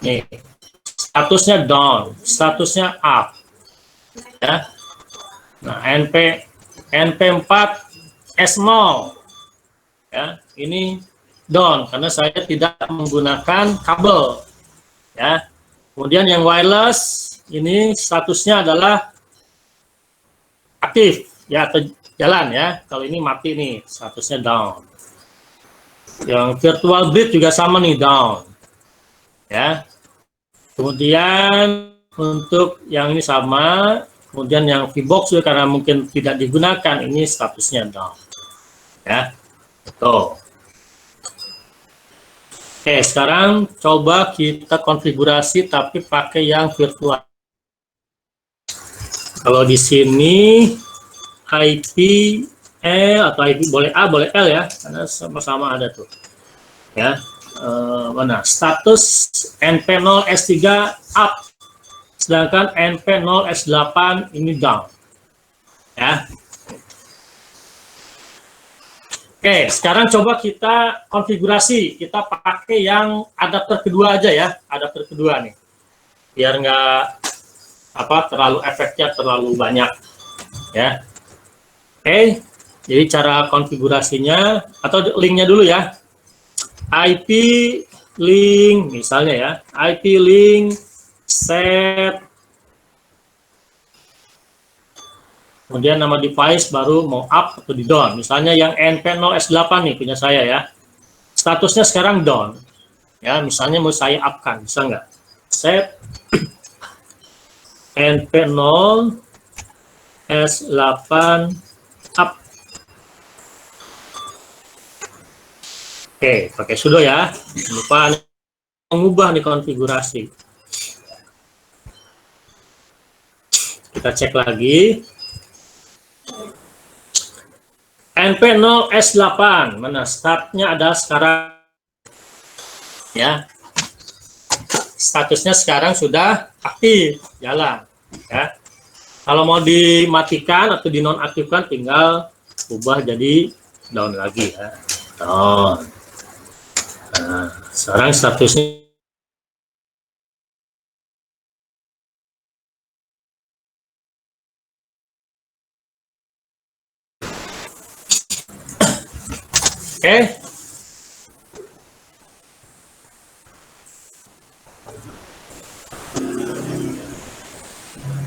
Nih, statusnya down, statusnya up. Ya. Nah, NP4 S0 ya, ini down karena saya tidak menggunakan kabel ya. Kemudian yang wireless ini statusnya adalah aktif ya atau jalan ya. Kalau ini mati nih, statusnya down. Yang virtual grid juga sama nih, down ya. Kemudian untuk yang ini sama, kemudian yang VBox juga karena mungkin tidak digunakan, ini statusnya down ya. Tuh. Oke, sekarang coba kita konfigurasi tapi pakai yang virtual. Kalau di sini IP L atau IP boleh A boleh L ya, karena sama-sama ada tuh ya. Mana status NP0 S3 up, sedangkan NP0 S8 ini down ya. Oke, sekarang coba kita konfigurasi, kita pakai yang adapter kedua aja ya, adapter kedua nih, biar nggak terlalu efeknya terlalu banyak ya. Oke, jadi cara konfigurasinya atau linknya dulu ya. IP link misalnya ya, IP link set, kemudian nama device baru mau up atau di down. Misalnya yang NP0 S8 nih punya saya ya, statusnya sekarang down ya, misalnya mau saya upkan, bisa nggak? Set NP0 S8 up. Oke, pakai sudo ya, lupa mengubah nih konfigurasi. Kita cek lagi. NP0 S8, mana startnya ada sekarang ya. Statusnya sekarang sudah aktif, jalan ya. Kalau mau dimatikan atau dinonaktifkan tinggal ubah jadi down lagi ya. Down. Nah, sekarang statusnya oke.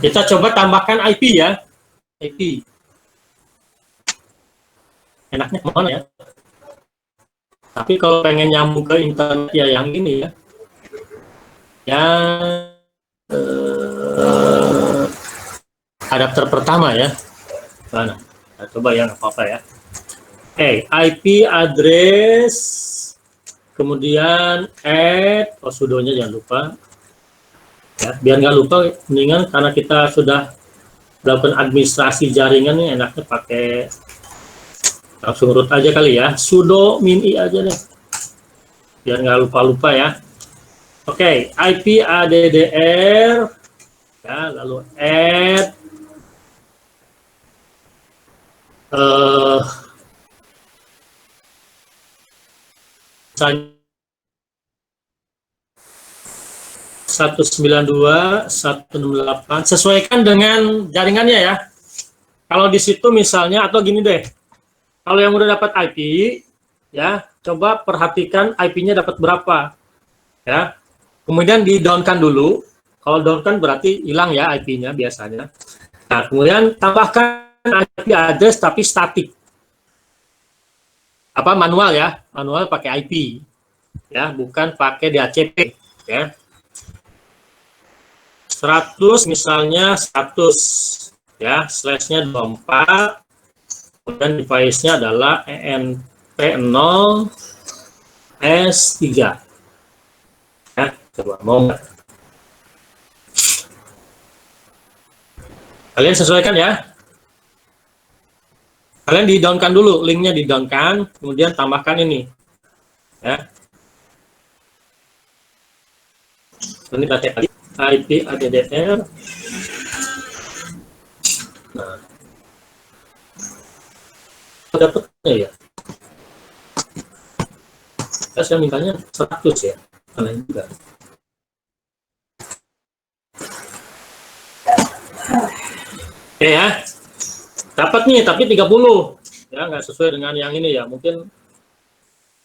Kita coba tambahkan IP ya. IP. Enaknya kemana ya? Tapi kalau pengen nyambung ke internet ya yang ini ya. Yang adapter pertama ya. Mana? Nah, coba yang apa-apa ya. IP address, kemudian add, sudonya jangan lupa. Ya, biar nggak lupa, mendingan karena kita sudah melakukan administrasi jaringan nih, enaknya pakai langsung root aja kali ya, sudo min i aja deh, biar nggak lupa-lupa ya. Oke, IP addr, ya, lalu add, misalnya 192.168, sesuaikan dengan jaringannya ya. Kalau di situ misalnya, atau gini deh, kalau yang udah dapat IP ya, coba perhatikan IP-nya dapat berapa ya, kemudian di down-kan dulu. Kalau down-kan berarti hilang ya IP-nya biasanya. Nah, kemudian tambahkan IP address tapi statik, manual ya, manual pakai IP ya, bukan pakai DHCP ya. 100 misalnya 100 ya, slashnya 24, kemudian device-nya adalah ENP0 S3 ya. Coba mau nggak? Kalian sesuaikan ya, kalian di down-kan dulu, linknya di down-kan, kemudian tambahkan ini ya. Ini pakai tadi IP addr. Nah, dapatnya ya, saya mintanya 100 ya, kalian juga Oke ya, dapat nih tapi 30 ya, nggak sesuai dengan yang ini ya, mungkin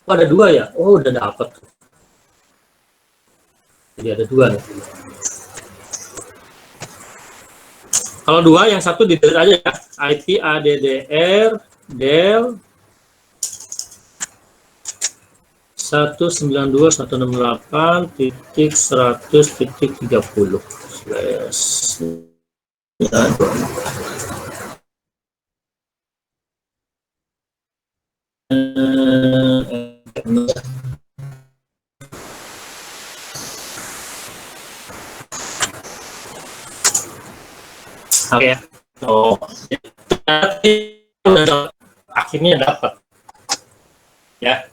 ada dua ya, oh udah dapat, jadi ada dua nih. Kalau dua, yang satu di delete aja ya, IP ADDR del 192.168.30/. Oke, oh, akhirnya dapat, ya.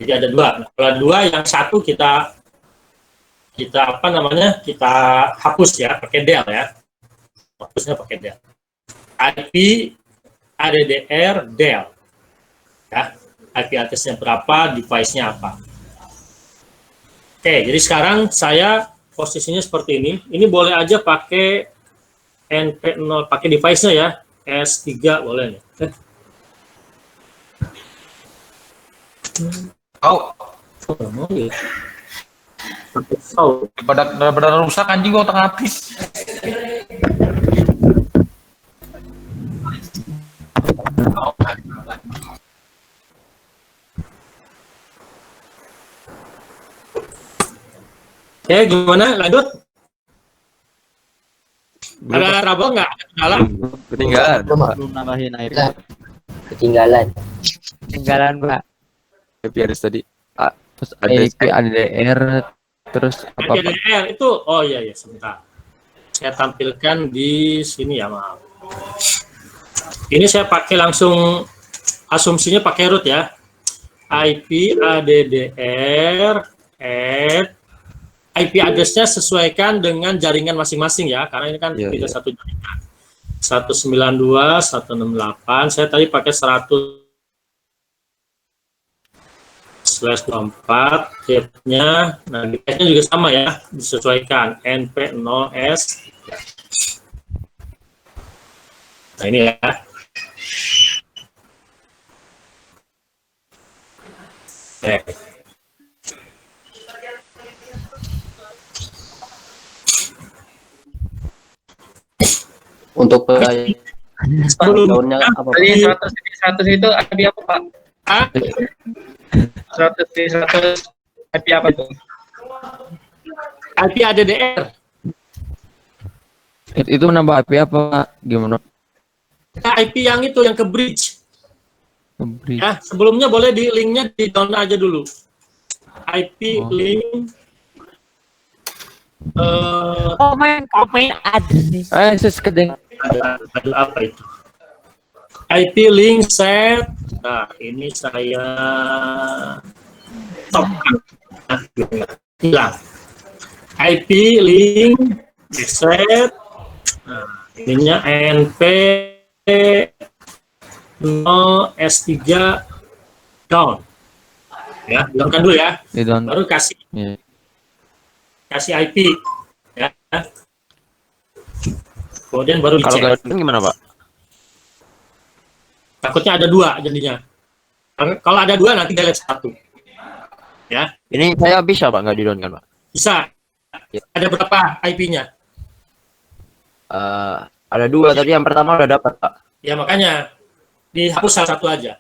Jadi ada dua. Nah, kalau dua, yang satu kita apa namanya, kita hapus ya, pakai del ya. Hapusnya pakai del. IP ADDR del. Ya, IP address-nya berapa, device-nya apa. Oke, jadi sekarang saya posisinya seperti ini. Ini boleh aja pakai NP0, pakai device-nya ya. S3 boleh nih. Oh, benar-benar rusak anjing, gua tengah habis. Ya, gimana? Lanjut? Ada trouble nggak? Dalam? Ketinggalan. Belum nambahin air. Ketinggalan. Ketinggalan, Pak. IP address tadi. Terus IP ADDR terus apa, Pak? ADDR itu, oh iya ya, sebentar. Saya tampilkan di sini ya, maaf. Ini saya pakai langsung, asumsinya pakai root ya. IP ADDR IP address-nya sesuaikan dengan jaringan masing-masing ya, karena ini kan tidak satu jaringan. 192.168, saya tadi pakai 100/24, nya, nah device-nya juga sama ya, disesuaikan NP0S. Nah ini ya. Oke. Untuk daunnya apa, Pak? Tadi 100 itu IP apa, Pak? Ah, 100 IP apa itu? IP ADDR. Itu menambah IP apa, Pak? Gimana? Nah, IP yang itu, yang ke bridge. Bridge. Ya, sebelumnya boleh di linknya di download aja dulu. IP link. Komen address. Ada apa itu? IP link set. Nah, ini saya stop. Nah, hilang. IP link set. Nah, ininya NP 0 S3 down. Ya, downkan dulu ya. Baru kasih IP ya. Kemudian baru Kalau dicek. nggak gimana, Pak? Takutnya ada dua jadinya. Kalau ada dua nanti delete satu. Ya. Ini saya bisa, Pak, nggak di-down kan, Pak? Bisa. Ada berapa IP-nya? Ada dua, tadi yang pertama udah dapat, Pak. Ya makanya dihapus salah satu aja.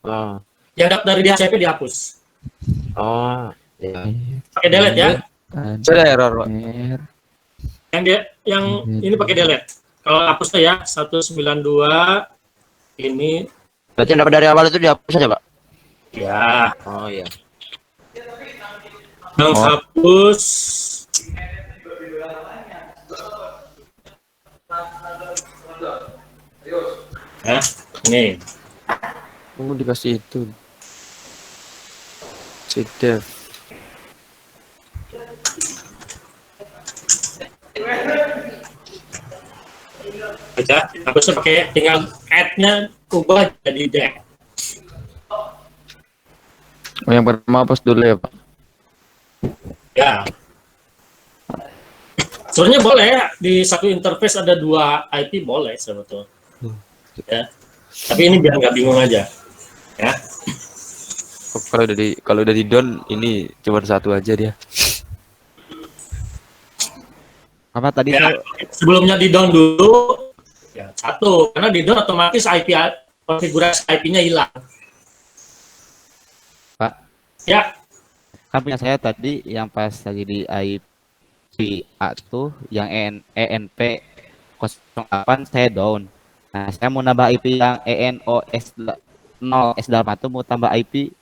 Oh, Yang dari DHCP dihapus. iya. Pakai delete ya. Sudah error, Pak. Yang ini pakai delete. Kalau hapusnya ya 192 ini. Berarti yang dapat dari awal itu dihapus aja, Pak? Ya. Oh, iya. Yang hapus. Ya, ini. Dikasih itu. Dev. Aja, hapusnya pakai tinggal add-nya ubah jadi dev. Yang pertama hapus dulu ya, Pak. Ya. Sebenarnya boleh di satu interface ada 2 IP boleh sebetulnya. Ya. Tapi ini biar nggak bingung aja. Ya. Kalau udah di down ini cuma satu aja dia. Apa tadi Ya, tuh? sebelumnya di down dulu ya satu, karena di down otomatis IP konfigurasi IP-nya hilang. Pak, Ya, kan punya saya tadi yang pas lagi di IP A tuh yang ENP 08 saya down. Nah, saya mau nambah IP yang ENOS 0 S8 tuh mau tambah IP.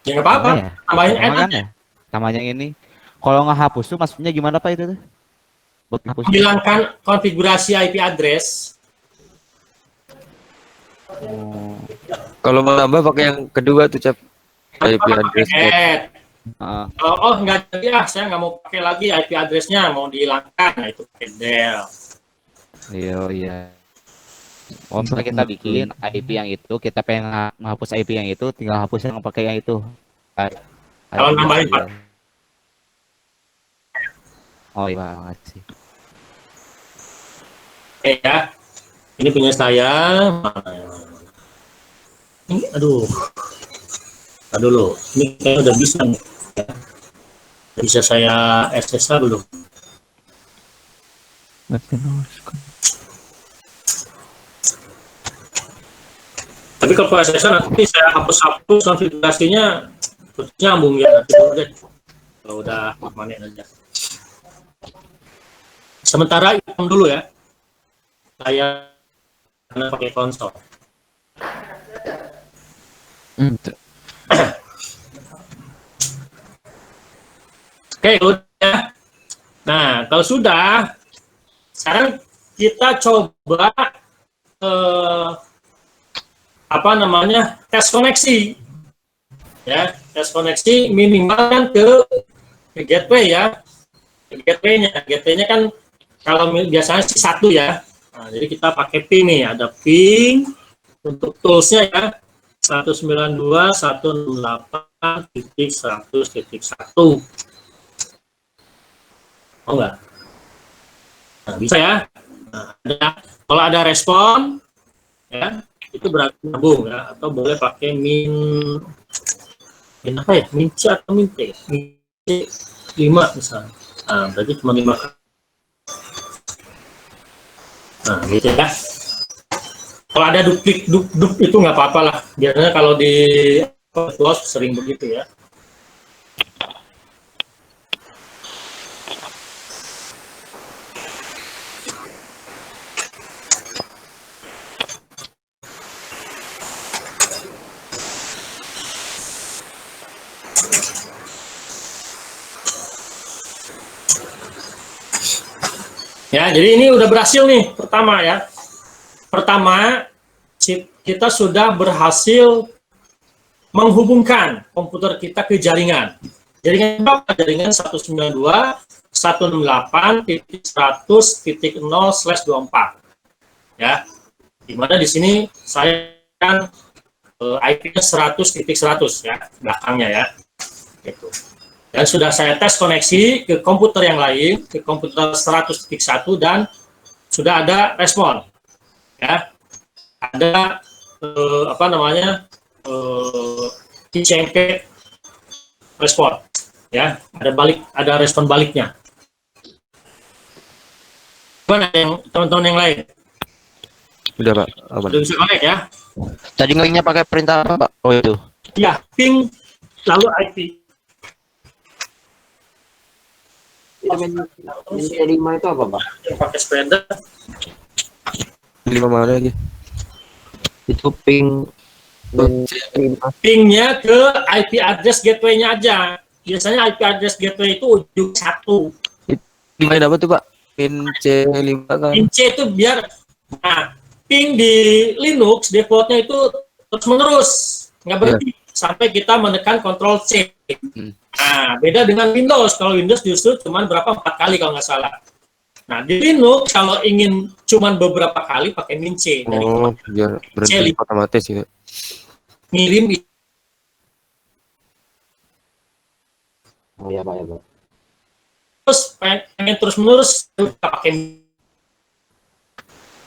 ya nggak apa-apa. Sama ya? Tambahin Sama N kan aja. ya? Sama yang ini. Kalau ngehapus tuh maksudnya gimana Pak itu tuh? Buat hapus. Hilangkan konfigurasi IP address. Oh, Kalau mau nambah pakai yang kedua tuh, Cap. IP address. Add. heeh. Oh, nggak jadi saya nggak mau pakai lagi IP address-nya, mau dihilangkan. Nah, itu pakai del. Iya. Oh, misalnya kita bikin IP yang itu, kita pengen menghapus IP yang itu, tinggal hapus yang pakai yang itu. Kalau nambahin, iya. Pak. Oh iya, makasih. Oke ya. Ini punya saya. Ini, aduh. Loh. Ini kayaknya udah bisa nih. Bisa saya SSH belum? Tapi kalau SSH nanti saya hapus konfigurasinya terus nyambung ya nanti dulu deh. Kalau udah permanen aja. Sementara hitam dulu ya. Saya karena pakai konsol. Oke, udah. Nah, kalau sudah, sekarang kita coba tes koneksi. Ya, tes koneksi minimal kan ke gateway ya. Gateway-nya kan kalau biasanya sih 1 ya. Nah, jadi kita pakai ping nih, ada ping untuk toolsnya ya. 192.168.100.1. Oh enggak? Nah, bisa ya. Nah, kalau ada respon, ya itu berarti nyambung ya. Atau boleh pakai min apa ya? Min C atau min T? Min C 5 misalnya. Nah, berarti cuma 5. Nah, gitu ya. Kalau ada dup itu nggak apa-apa lah. Biasanya kalau di close sering begitu ya. Ya, jadi ini udah berhasil nih pertama ya. Pertama, kita sudah berhasil menghubungkan komputer kita ke jaringan. Jaringan apa? Jaringan 192.168.100.0/24. Ya. Dimana di sini saya kan IP-nya 100.100 ya, belakangnya ya. Gitu. Dan sudah saya tes koneksi ke komputer yang lain, ke komputer 100.1 dan sudah ada respon. Ya. Ada cengket respon. Ya, ada respon baliknya. Mana yang teman-teman yang lain? Udah, Pak. Aman. Sudah bisa connect ya? Tadi nge-nya pakai perintah apa, Pak? Oh, itu. Ya, ping lalu IP. Min 5 itu apa, Pak? Yang pakai sepeda. 5 mana lagi? Itu ping min 5. Pingnya ke IP address gateway-nya aja. Biasanya IP address gateway itu ujung 1. Main apa tuh, Pak? Pin C5 kan? Pin C itu biar, nah, ping di Linux defaultnya itu terus menerus, nggak berhenti sampai kita menekan Ctrl C. Nah, beda dengan Windows. Kalau Windows justru cuma 4 kali kalau nggak salah. Nah, di Linux kalau ingin cuma beberapa kali pakai min C. Jadi Oh, biar berhenti otomatis gitu. ngirim Oh iya, Pak, ya, Pak. terus pengen terus menerus kita pakai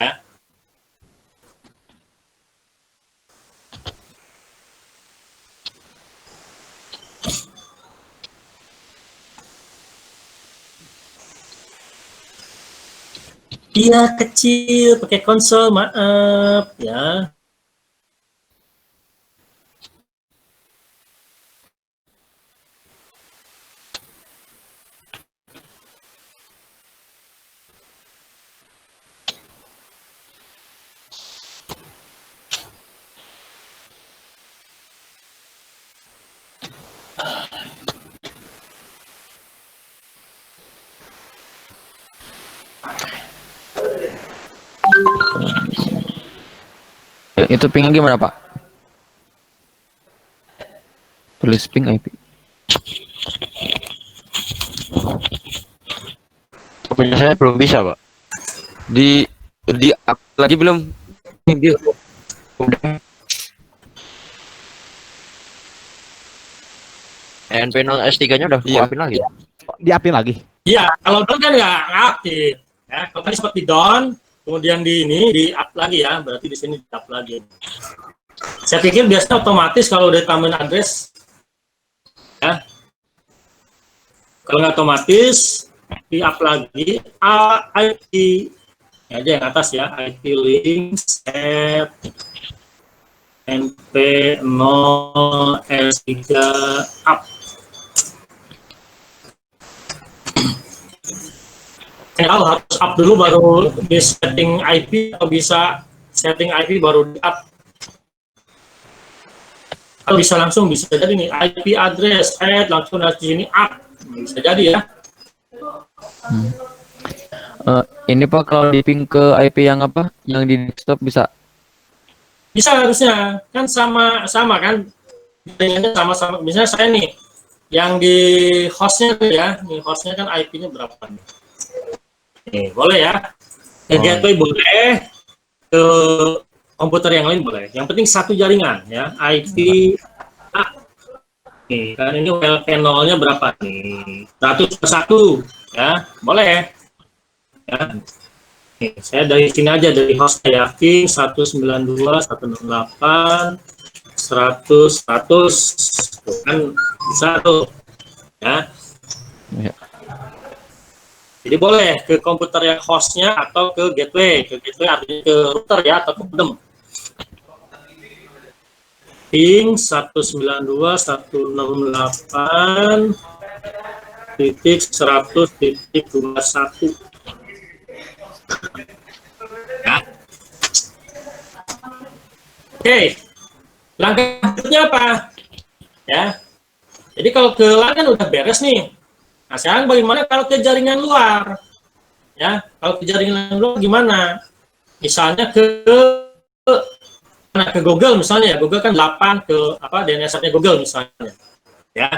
ya. Iya kecil pakai konsol, maaf ya. Itu pingnya gimana, Pak? Tulis ping IP. Punya saya belum bisa, Pak. Di up lagi belum? Ini dia udah NP0 S3-nya udah Iya. kuapin lagi. Diapin lagi. Iya, kalau down kan nggak aktif. Ya, kalau tadi seperti down, kemudian di ini di up lagi ya, berarti di sini di up lagi. Saya pikir biasanya otomatis kalau udah tambahin address, ya. Kalau nggak otomatis, di up lagi, IP ya aja yang atas ya, IP link set NP0 S3 up. Kalau harus up dulu baru di setting IP atau bisa setting IP baru di up. Atau bisa langsung bisa jadi nih IP address add langsung dari sini up. Bisa jadi ya. ini Pak, kalau di ping ke IP yang apa? Yang di desktop bisa. Bisa harusnya kan sama kan. Jaringannya sama-sama. Misalnya saya nih yang di hostnya tuh ya, nih hostnya kan IP-nya berapa nih? Nih, boleh ya. Ke gateway boleh, ke komputer yang lain boleh. Yang penting satu jaringan ya, IP A. Nih, kan ini WLP0-nya berapa nih? 101 ya, boleh. Ya. Nih, saya dari sini aja dari host ya, King 192 168 100 tuh kan bisa tuh ya. Ya. Jadi boleh ke komputer yang hostnya atau ke gateway artinya ke router ya atau ke modem. Ping 192.168.100.21 ya. Oke, langkah berikutnya apa? Ya, jadi kalau ke LAN kan udah beres nih. Nah, sekarang bagaimana kalau ke jaringan luar? Ya, kalau ke jaringan luar gimana? Misalnya ke Google misalnya, Google kan 8 ke apa DNS-nya Google misalnya. Ya.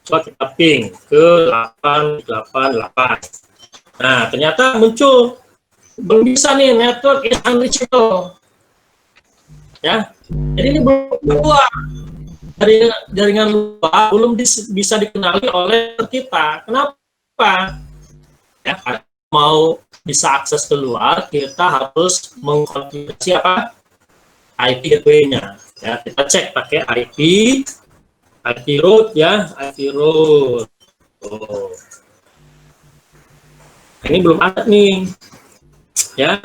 Coba kita ping ke 888. Nah, ternyata muncul belum bisa nih network is unreachable. Ya. Jadi ini belum keluar. Jaringan luar belum bisa dikenali oleh kita. Kenapa? Ya, karena mau bisa akses keluar, kita harus mengkonfigurasi apa? IP gateway-nya. Ya, kita cek pakai IP root ya, IP root. Oh. Ini belum ada nih. Ya.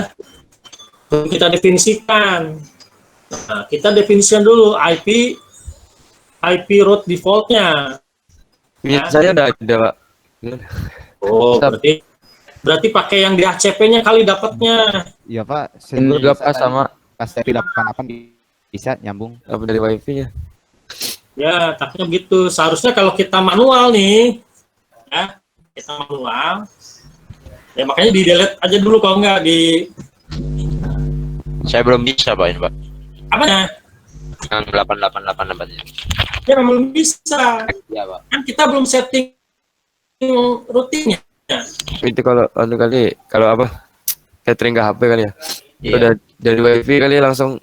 Belum kita definisikan. Nah, kita definisikan dulu IP root defaultnya. Ya. Saya ada Pak. Oh, berarti pakai yang di HCP-nya kali dapatnya. Iya Pak. Juga pas sama pas saya 88 bisa nyambung. apa dari wifi-nya. Ya, takutnya begitu. Seharusnya kalau kita manual nih, ya, kita manual. Ya makanya di delete aja dulu kalau nggak di. Saya belum bisa, Pak, ini, Pak. Apanya? Yang 888 tempatnya. Ya belum bisa. Iya, Pak. Kan kita belum setting rutinnya. Itu kalau kali kalau apa? Catering ke HP kali ya. Iya. Udah dari wifi kali langsung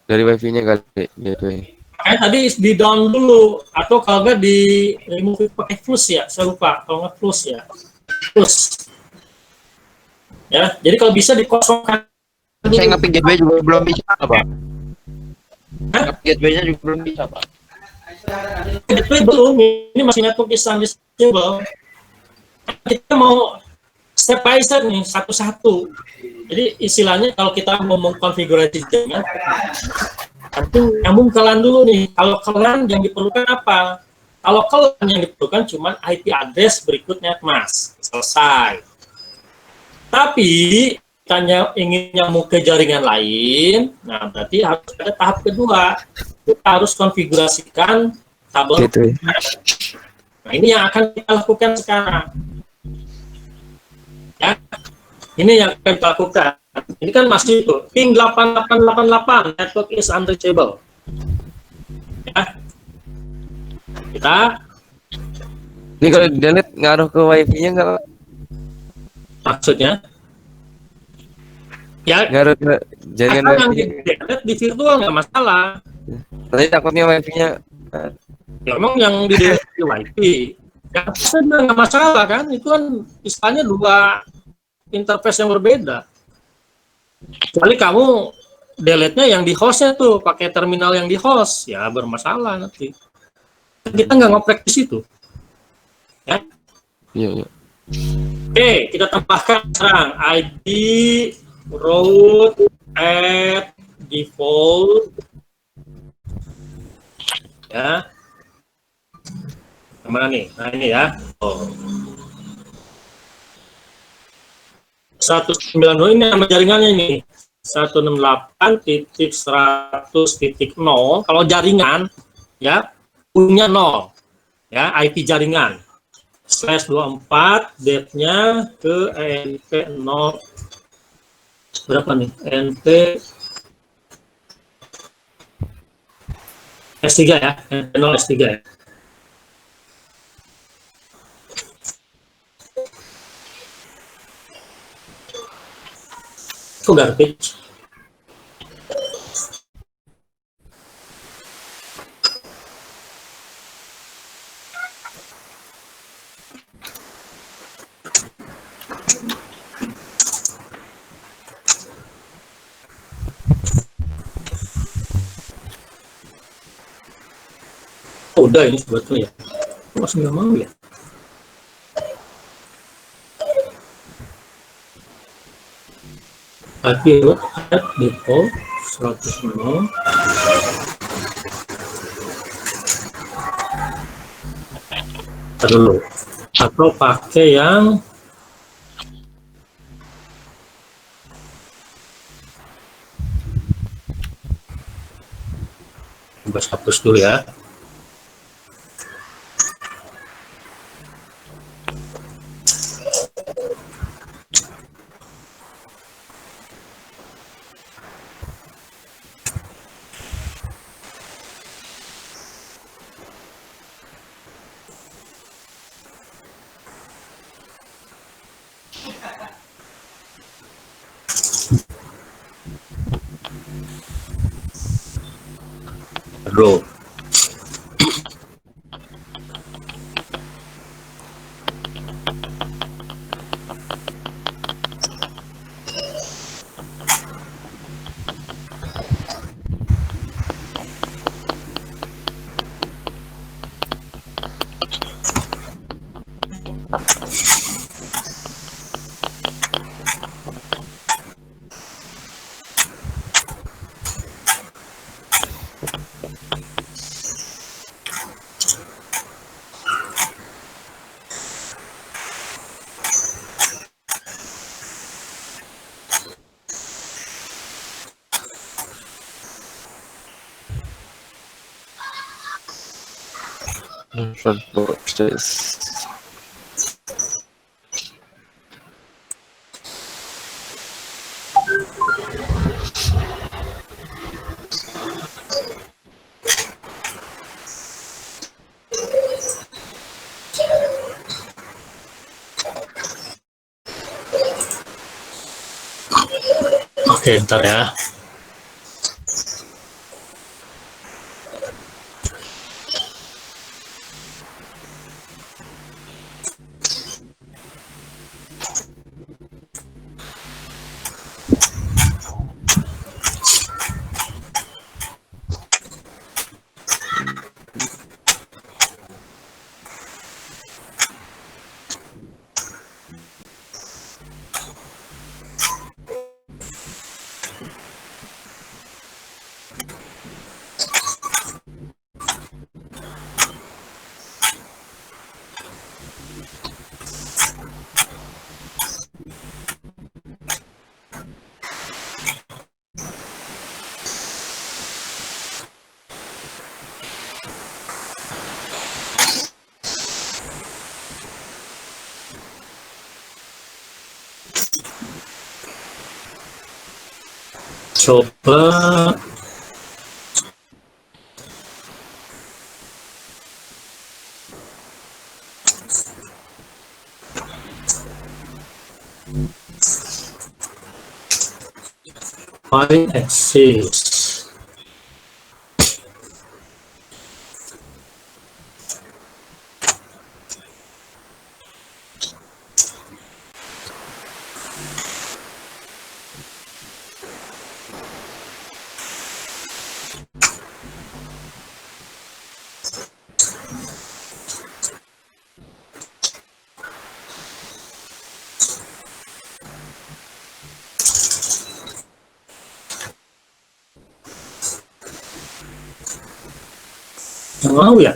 dari wifi-nya kali gateway. Makanya tadi di down dulu atau kalau nggak di remove pakai flush ya. Saya lupa kalau nggak flush ya. Terus ya, jadi kalau bisa dikosongkan. Saya nge-pick gateway juga belum bisa, Pak. Hah? Nge-pick gateway-nya juga belum bisa, Pak. Itu belum, ini masih network is unstable. Kita mau step by step nih, satu-satu. Jadi istilahnya kalau kita ngomong konfigurasi jaringan, nyambung ke LAN dulu nih. Kalau ke LAN yang diperlukan apa? Kalau ke LAN yang diperlukan cuma IP address berikut netmask. Selesai. Tapi kita ingin nyambung ke jaringan lain, nah berarti harus ada tahap kedua. Kita harus konfigurasikan tabel. Gitu. Nah, ini yang akan kita lakukan sekarang. Ya, ini yang akan kita lakukan. Ini kan masih itu, ping 8888, network is unreachable. Ya. Kita, Ini kalau delete ngaruh ke wifi-nya nggak Pak? maksudnya, ya, Ngaruh ke jaringan asal yang wifi. di virtual nggak masalah. Nanti takutnya wifi-nya Ya, memang yang di wifi, yang sebenarnya nggak masalah kan, itu kan istilahnya dua interface yang berbeda. Kecuali kamu delete-nya yang di hostnya tuh, pakai terminal yang di host, ya bermasalah nanti. Kita nggak ngoprek di situ. Ya. Iya. Oke, kita tambahkan sekarang ID root at default. Ya. Kemana nih? Nah ini ya. Oh. 192 ini nama jaringannya ini. 168.100.0. Kalau jaringan ya punya 0. Ya, IP jaringan. /24 depth-nya ke ENP 0 berapa nih? ENP S3 ya, ENP 0 S3 ya. Kok garbage? Oh, udah ini sebetulnya. Kok masih nggak mau ya? IP root at default 100. Dulu atau pakai yang coba hapus dulu ya. Bro. Oke, ntar ya. coba find axis. Yang mau ya?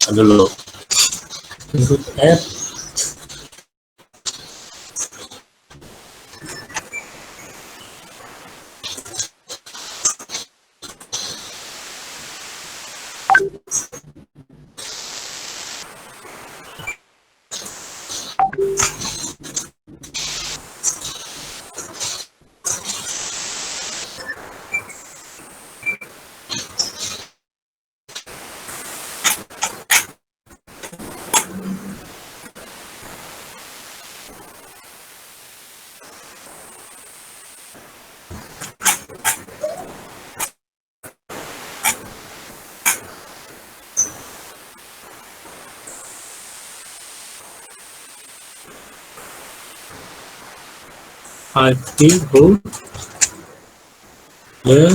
Aduh dulu. Input add. IP host. Ya.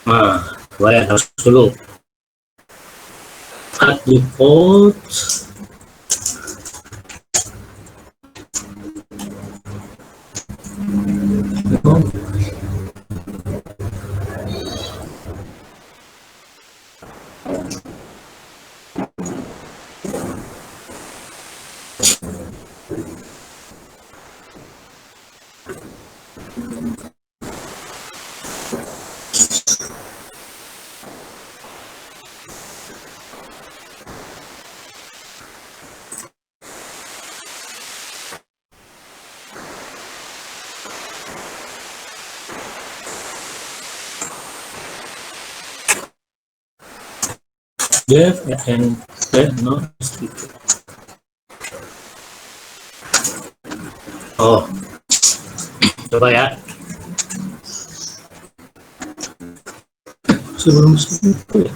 Nah, gue harus dulu add default. Dev and no. Oh, coba ya. Sebelum itu ya.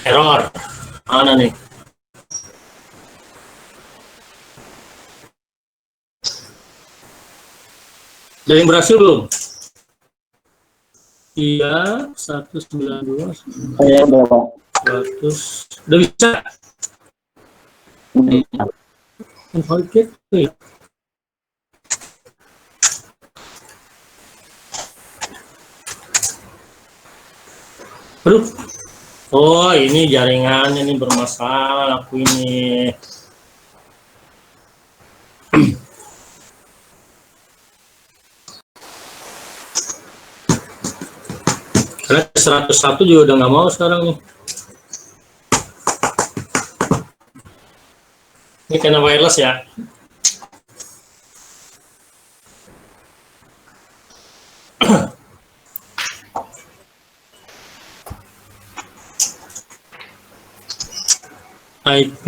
Error. Mana nih? Ada yang berhasil belum? Iya, 192. Saya udah Pak. 100. Udah bisa? Invalidate. Aduh. Oh, ini jaringannya nih bermasalah aku ini. Karena 101 juga udah nggak mau sekarang nih. Ini karena wireless ya. IP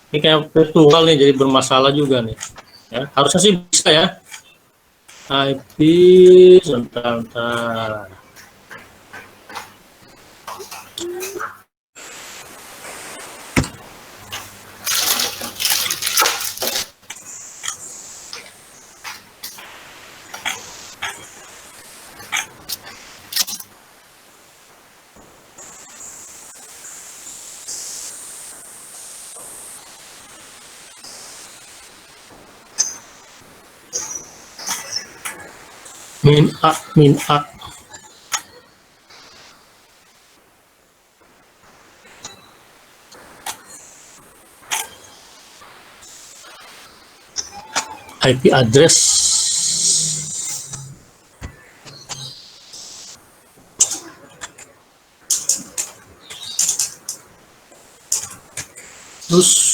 ini kayak virtual nih, jadi bermasalah juga nih ya. Harusnya sih bisa ya. IP sebentar. min A. IP address. Terus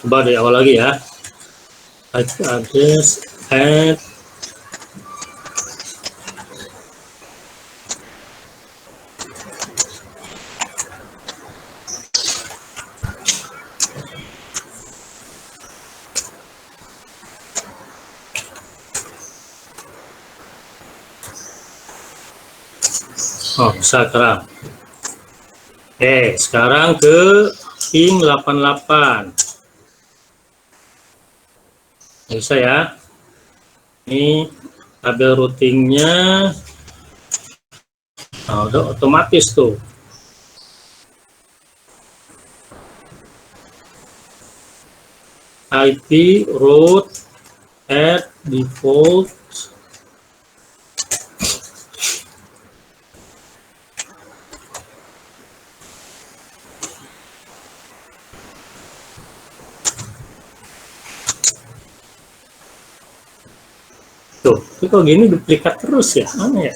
coba dari awal lagi ya. IP address at sekarang. Sekarang ke ping 88. Bisa ya. Ini tabel routingnya. Nah, udah otomatis tuh. IP route at default tuh. Tapi kalau gini duplikat terus ya, aneh ya.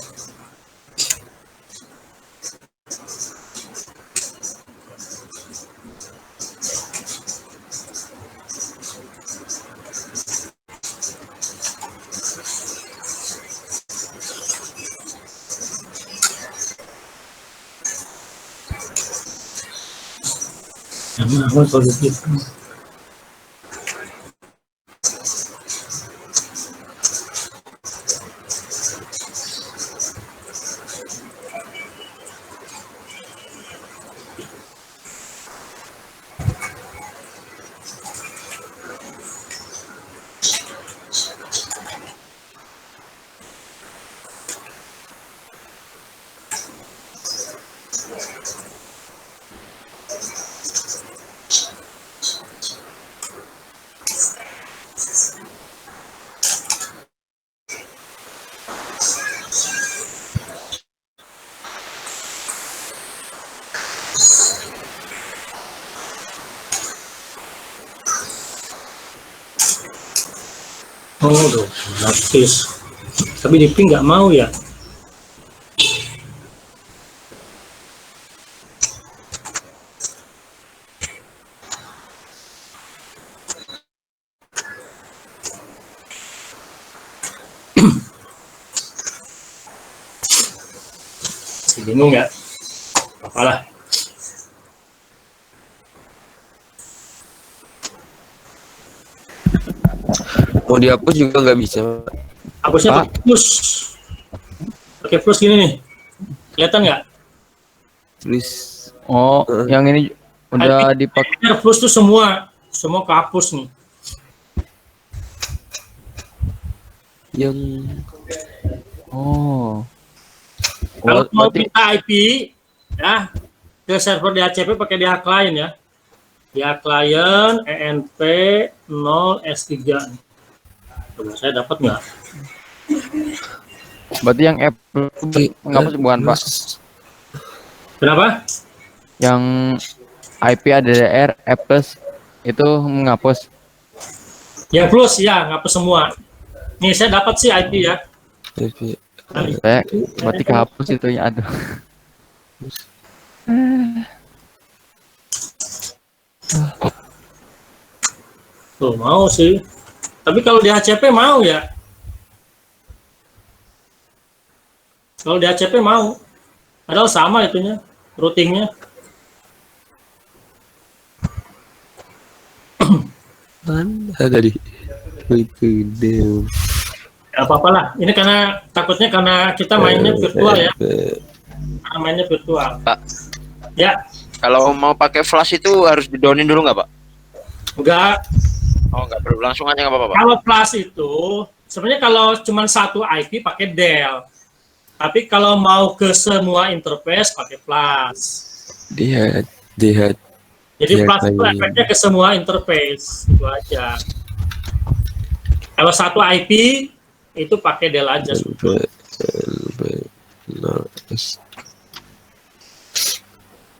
Nah, kalau begitu. Oh, gratis. Tapi di ping nggak mau ya. Bingung ya? Apalah. Mau dihapus juga nggak bisa. Hapusnya pakai plus. Pakai plus gini nih. Kelihatan nggak? Please. Oh, yang ini udah dipakai. Plus tuh semua kehapus nih. Yang Oh. Kalau mau Berarti minta IP ya ke server DHCP pakai DH client ya. DH client ENP 0 S3. Coba saya dapat nggak? berarti yang app menghapus bukan, Pak? Kenapa? Yang IP ADDR App Plus itu menghapus. Yang plus ya, ngapus semua. Nih saya dapat sih IP ya. Saya berarti kehapus itu ya, aduh. Tuh mau sih. Tapi kalau di HCP mau ya. Kalau di HCP mau. Padahal sama itunya, routingnya. mana tadi? Itu deh. Gak apa-apa lah. Ini karena takutnya karena kita mainnya virtual ya. Karena mainnya virtual. Pak. Ya, Kalau mau pakai flash itu harus didownin dulu nggak, Pak? enggak. Oh, nggak perlu. Langsung aja nggak apa-apa, Pak? Kalau flash itu sebenarnya kalau cuma satu IP pakai Dell. Tapi kalau mau ke semua interface pakai flash. Dia Jadi Iya, flash itu kayak- efeknya ke semua interface, itu aja. Kalau satu IP itu pakai Dell aja.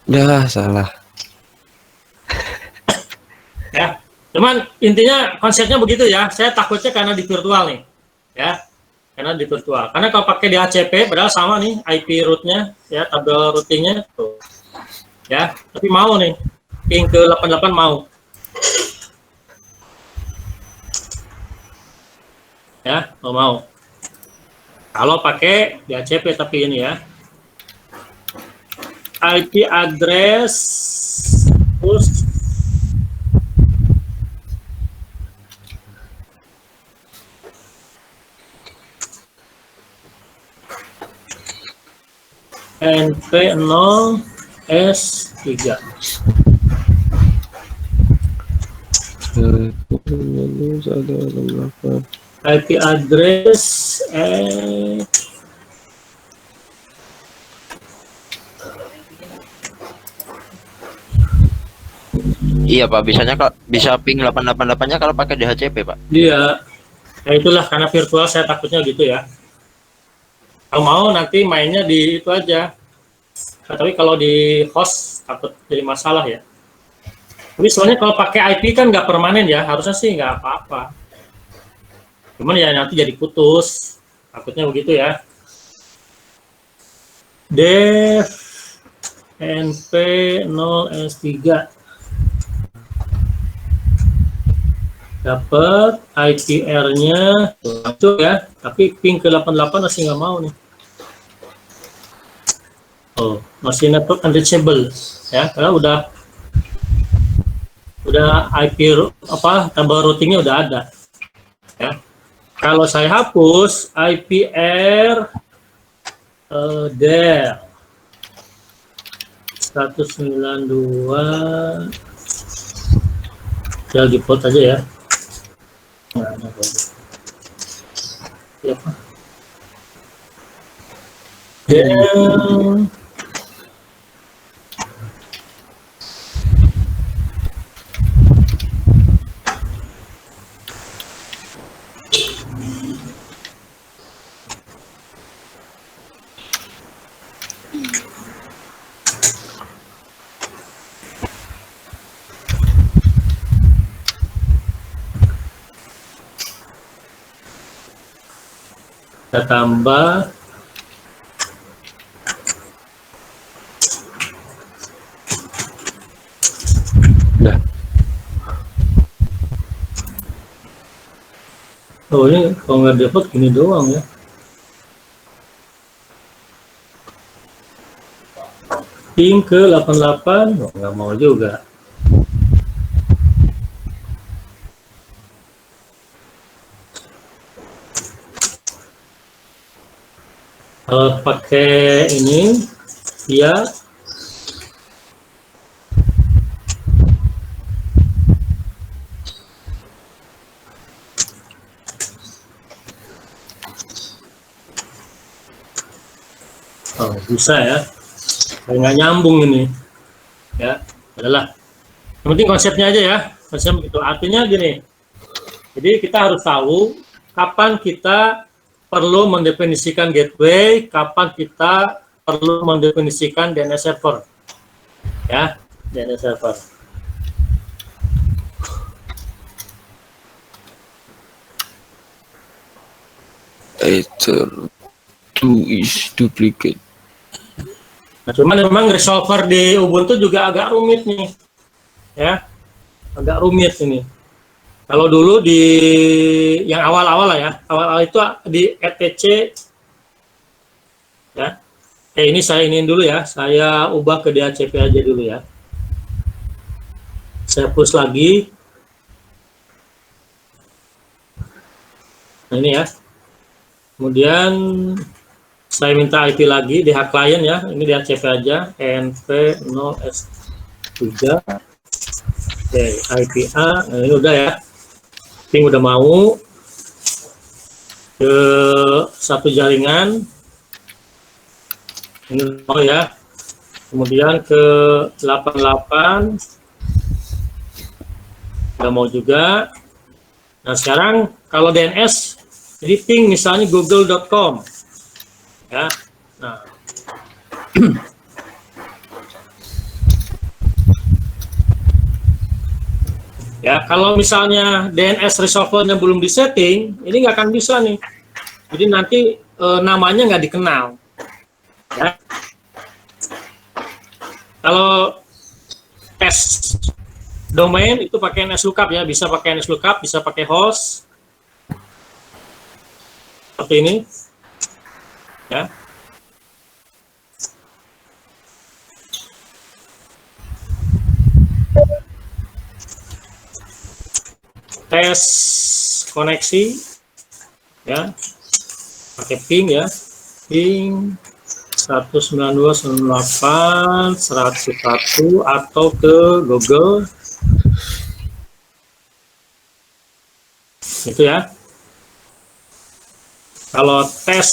Dah salah. Ya, cuman intinya konsepnya begitu ya. Saya takutnya karena di virtual nih, ya, karena di virtual. Karena kalau pakai di HCP, padahal sama nih IP rootnya, ya, tabel routingnya, tuh, ya. Tapi mau nih, ping ke 88 mau, ya, mau. Kalau pakai di HCP tapi ini ya, IP address push NP0 S3. IP address Iya, Pak. Bisanya Kak, bisa ping 888-nya kalau pakai DHCP, Pak. dia. Ya itulah karena virtual saya takutnya gitu ya. Kalau mau nanti mainnya di itu aja. Nah, tapi kalau di host takut jadi masalah ya. Tapi soalnya kalau pakai IP kan nggak permanen ya, harusnya sih nggak apa-apa. Cuman ya nanti jadi putus, takutnya begitu ya. Dev NP0S3 dapat IPR-nya itu ya, tapi ping ke 88 masih nggak mau nih. Oh, masih network unreachable ya, karena udah IP apa tabel routingnya udah ada ya. Kalau saya hapus IPR Dell 192 Dell default aja ya. Nah, siapa? Dell kita tambah Dah. oh ini kalau nggak dapat gini doang ya. Ping ke 88 oh, nggak mau juga. Kalau pakai ini ya oh bisa ya, nggak nyambung ini ya, adalah yang penting konsepnya aja ya, konsep itu artinya gini, jadi kita harus tahu kapan kita perlu mendefinisikan gateway, kapan kita perlu mendefinisikan DNS server ya, DNS server. Ether 2 is duplicate. Nah, cuman memang resolver di Ubuntu juga agak rumit nih, ya, agak rumit ini. Kalau dulu di yang awal-awal lah ya, awal-awal itu di etc, ya. Ini saya iniin dulu ya, saya ubah ke DHCP aja dulu ya. Saya push lagi. Nah, ini ya, Kemudian saya minta IP lagi di hak klien ya, ini di HCP aja, env0s3, oke, IPA, nah ini udah ya, ping udah mau ke satu jaringan, ini mau ya, kemudian ke 88, udah mau juga. Nah sekarang kalau DNS, jadi ping misalnya google.com, ya, nah. Ya, kalau misalnya DNS resolver-nya belum disetting, ini nggak akan bisa nih. Jadi nanti namanya nggak dikenal. Ya. Kalau tes domain itu pakai NSLookup ya, bisa pakai NSLookup, bisa pakai host. Seperti ini. Ya. Tes koneksi ya, pakai ping ya, ping 192.168.101 atau ke Google itu ya. Kalau tes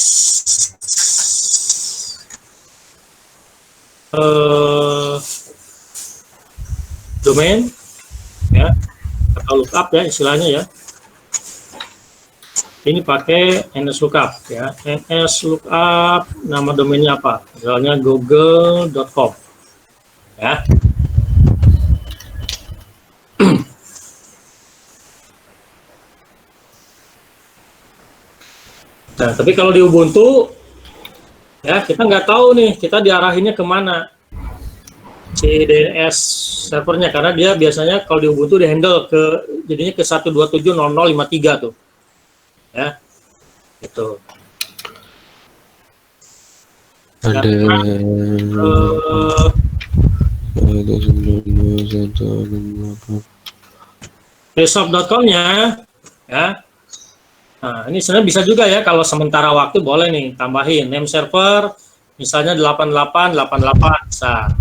domain ya, atau lookup ya istilahnya ya, ini pakai NSLookup ya, NSLookup nama domainnya apa, misalnya google.com ya. Nah tapi kalau di Ubuntu ya, kita nggak tahu nih kita diarahinnya kemana si DNS servernya, karena dia biasanya kalau di Ubuntu di handle ke jadinya ke 127.00.53 tuh ya, itu Ada resolve.com-nya ya. Nah ini sebenarnya bisa juga ya, kalau sementara waktu boleh nih tambahin name server misalnya 8888 bisa.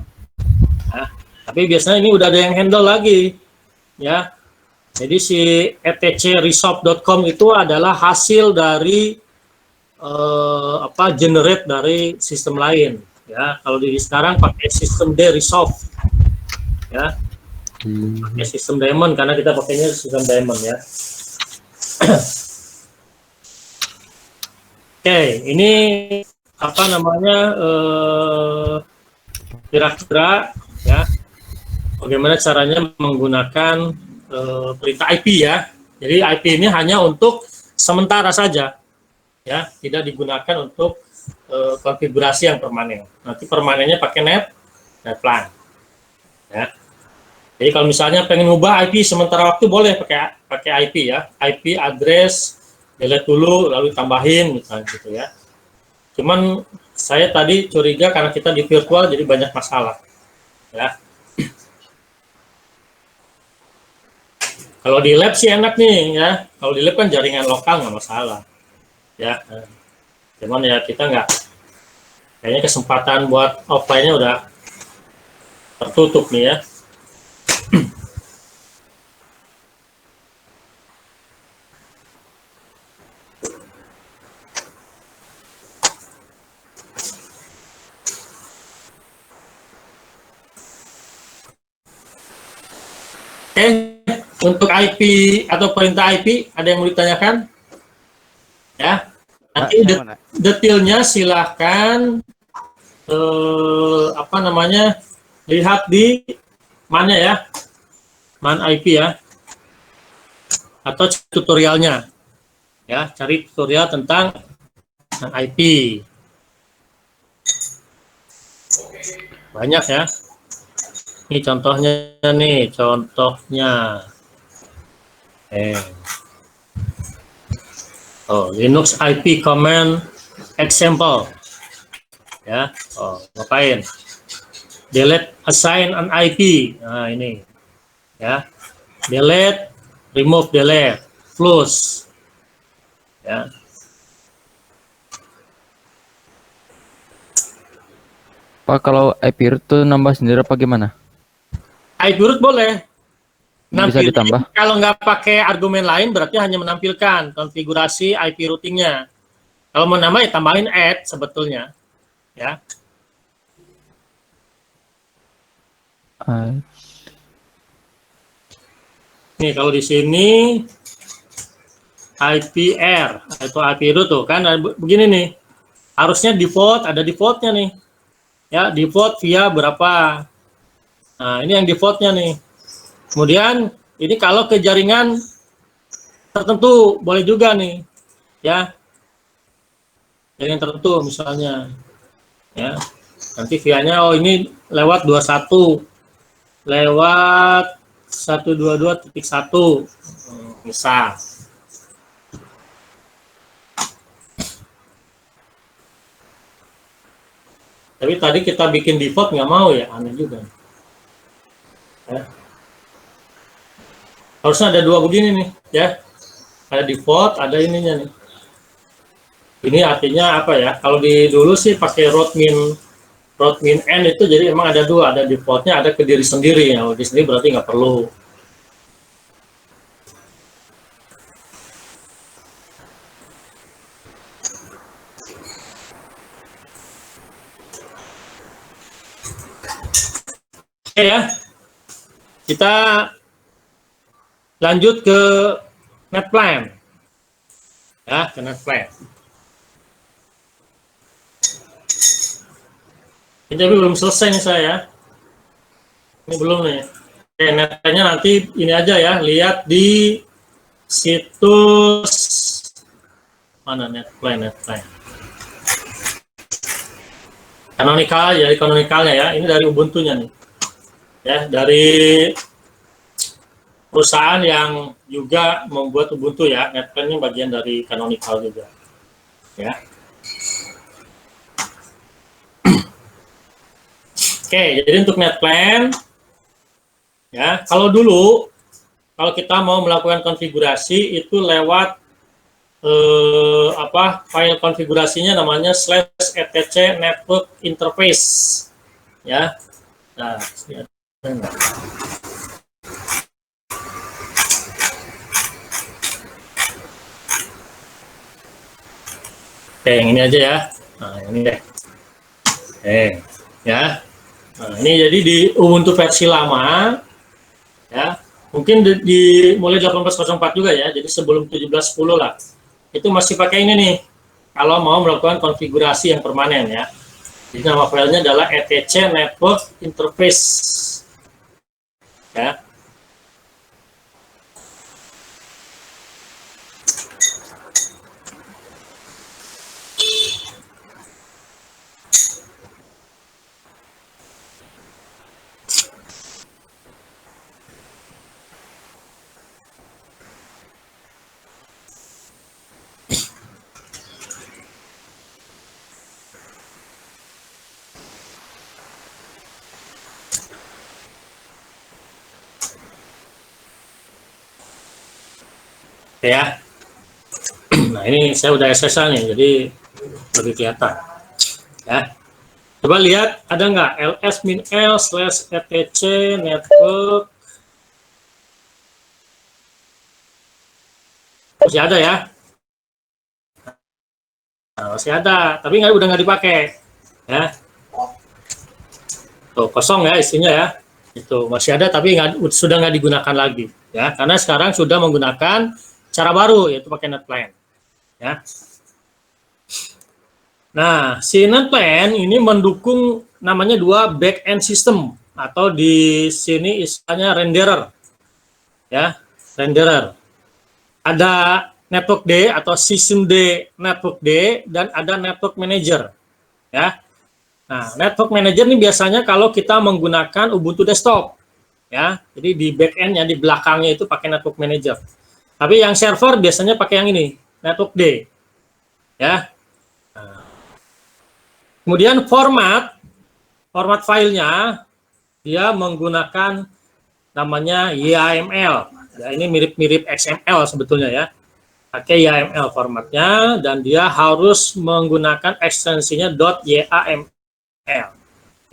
Nah, tapi biasanya ini udah ada yang handle lagi ya. Jadi si etcresolve.com itu adalah hasil dari generate dari sistem lain ya. Kalau di sekarang pakai sistem D-Resolve ya, pakai sistem daemon karena kita pakainya sistem daemon ya. Oke, ini apa namanya, kira-kira ya bagaimana caranya menggunakan perintah IP ya. Jadi IP ini hanya untuk sementara saja ya, tidak digunakan untuk konfigurasi yang permanen. Nanti permanennya pakai netplan ya. Jadi kalau misalnya pengen ubah IP sementara waktu boleh pakai IP ya, IP address delete dulu lalu tambahin misalnya gitu ya. Cuman saya tadi curiga karena kita di virtual jadi banyak masalah ya. Kalau di lab sih enak nih ya. Kalau di lab kan jaringan lokal nggak masalah ya. Cuman ya kita nggak, kayaknya kesempatan buat offline-nya udah tertutup nih ya. Oke, untuk IP atau perintah IP ada yang mau ditanyakan? Ya, nanti detailnya silahkan lihat di mana ya, man IP ya, atau tutorialnya ya, cari tutorial tentang IP banyak ya. Ini contohnya Linux IP command example ya. Ngapain? Delete assign an IP. Nah ini ya, delete, remove, delete, plus ya. Pak, kalau IP root tuh nambah sendiri apa gimana? IP root boleh. Bisa Nampilin. ditambah? Kalau nggak pakai argumen lain berarti hanya menampilkan konfigurasi IP routingnya. Kalau mau nambah ya tambahin add sebetulnya, ya. Nih kalau di sini IPR atau IP root tuh kan begini nih. Harusnya default ada defaultnya nih. Ya, default via berapa. Nah, ini yang defaultnya nih. Kemudian ini kalau ke jaringan tertentu boleh juga nih, ya. Jaringan tertentu misalnya, ya. Nanti via-nya oh ini lewat 21, lewat 122.1, misal. Tapi tadi kita bikin default nggak mau ya, aneh juga. Ya. Harusnya ada dua begini nih, ya. Ada default, ada ininya nih. Ini artinya apa ya? Kalau di dulu sih pakai roadmin n itu jadi emang ada dua, ada defaultnya, ada ke diri sendiri. Ya, di sini berarti nggak perlu. Oke ya, kita lanjut ke NetPlan, ya, ke NetPlan. Ini tapi belum selesai nih saya. Ini belum nih. Oke, NetPlan-nya nanti ini aja ya, lihat di situs mana NetPlan. Canonical, jadi canonical-nya ya. Ini dari Ubuntu-nya nih. Ya, dari perusahaan yang juga membuat Ubuntu ya, NetPlan ini bagian dari Canonical juga, ya. Oke, jadi untuk NetPlan, ya, kalau dulu, kalau kita mau melakukan konfigurasi itu lewat file konfigurasinya namanya /etc network interface, ya. Nah, oke, yang ini aja ya. Nah, ini deh. Oke, ya. Nah, ini jadi di Ubuntu versi lama, ya. Mungkin mulai 18.04 juga ya. Jadi sebelum 17.10 lah. Itu masih pakai ini nih. Kalau mau melakukan konfigurasi yang permanen ya. Jadi nama filenya adalah etc network interface. Ya. Ya. Nah, ini saya udah SSL nih, jadi lebih kelihatan. Ya. Coba lihat ada nggak ls-l/etc network. Masih ada ya? Nah, masih ada, tapi udah nggak dipakai. Ya. Tuh, kosong ya isinya ya. Itu masih ada tapi sudah nggak digunakan lagi. Ya, karena sekarang sudah menggunakan cara baru yaitu pakai NetPlan, ya. Nah, si NetPlan ini mendukung namanya dua back-end system atau di sini istilahnya renderer, ya, renderer. Ada network D atau system D, network D, dan ada network manager, ya. Nah, network manager ini biasanya kalau kita menggunakan Ubuntu desktop, ya. Jadi di back-end-nya di belakangnya itu pakai network manager. Tapi yang server biasanya pakai yang ini, network D. Ya. Nah. Kemudian format filenya dia menggunakan namanya YAML. Ya, ini mirip-mirip XML sebetulnya ya. Pakai YAML formatnya dan dia harus menggunakan ekstensinya .yaml.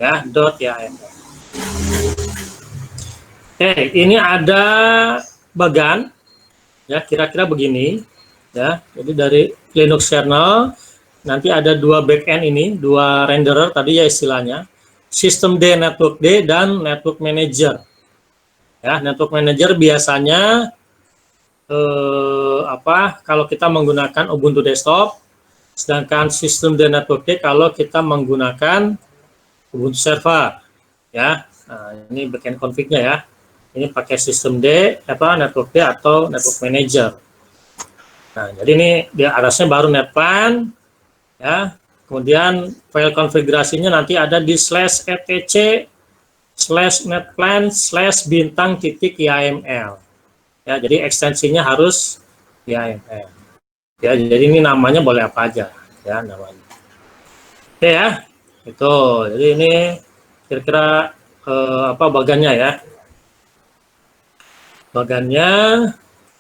ya, .yaml. Oke, ini ada bagan, ya, kira-kira begini, ya. Jadi dari Linux kernel nanti ada dua backend ini, dua renderer tadi ya istilahnya, System D, Network D, dan Network Manager. Ya, Network Manager biasanya kalau kita menggunakan Ubuntu desktop, sedangkan System D, Network D kalau kita menggunakan Ubuntu server. Ya, nah, ini backend config-nya ya. Ini pakai System D, Network D atau Network Manager. Nah, jadi ini di atasnya baru netplan, ya. Kemudian file konfigurasinya nanti ada di /etc/netplan/bintang.yml. Ya, jadi ekstensinya harus YAML. Ya, jadi ini namanya boleh apa aja, ya namanya. Oke ya, itu. Jadi ini kira-kira bagannya ya. Bagannya.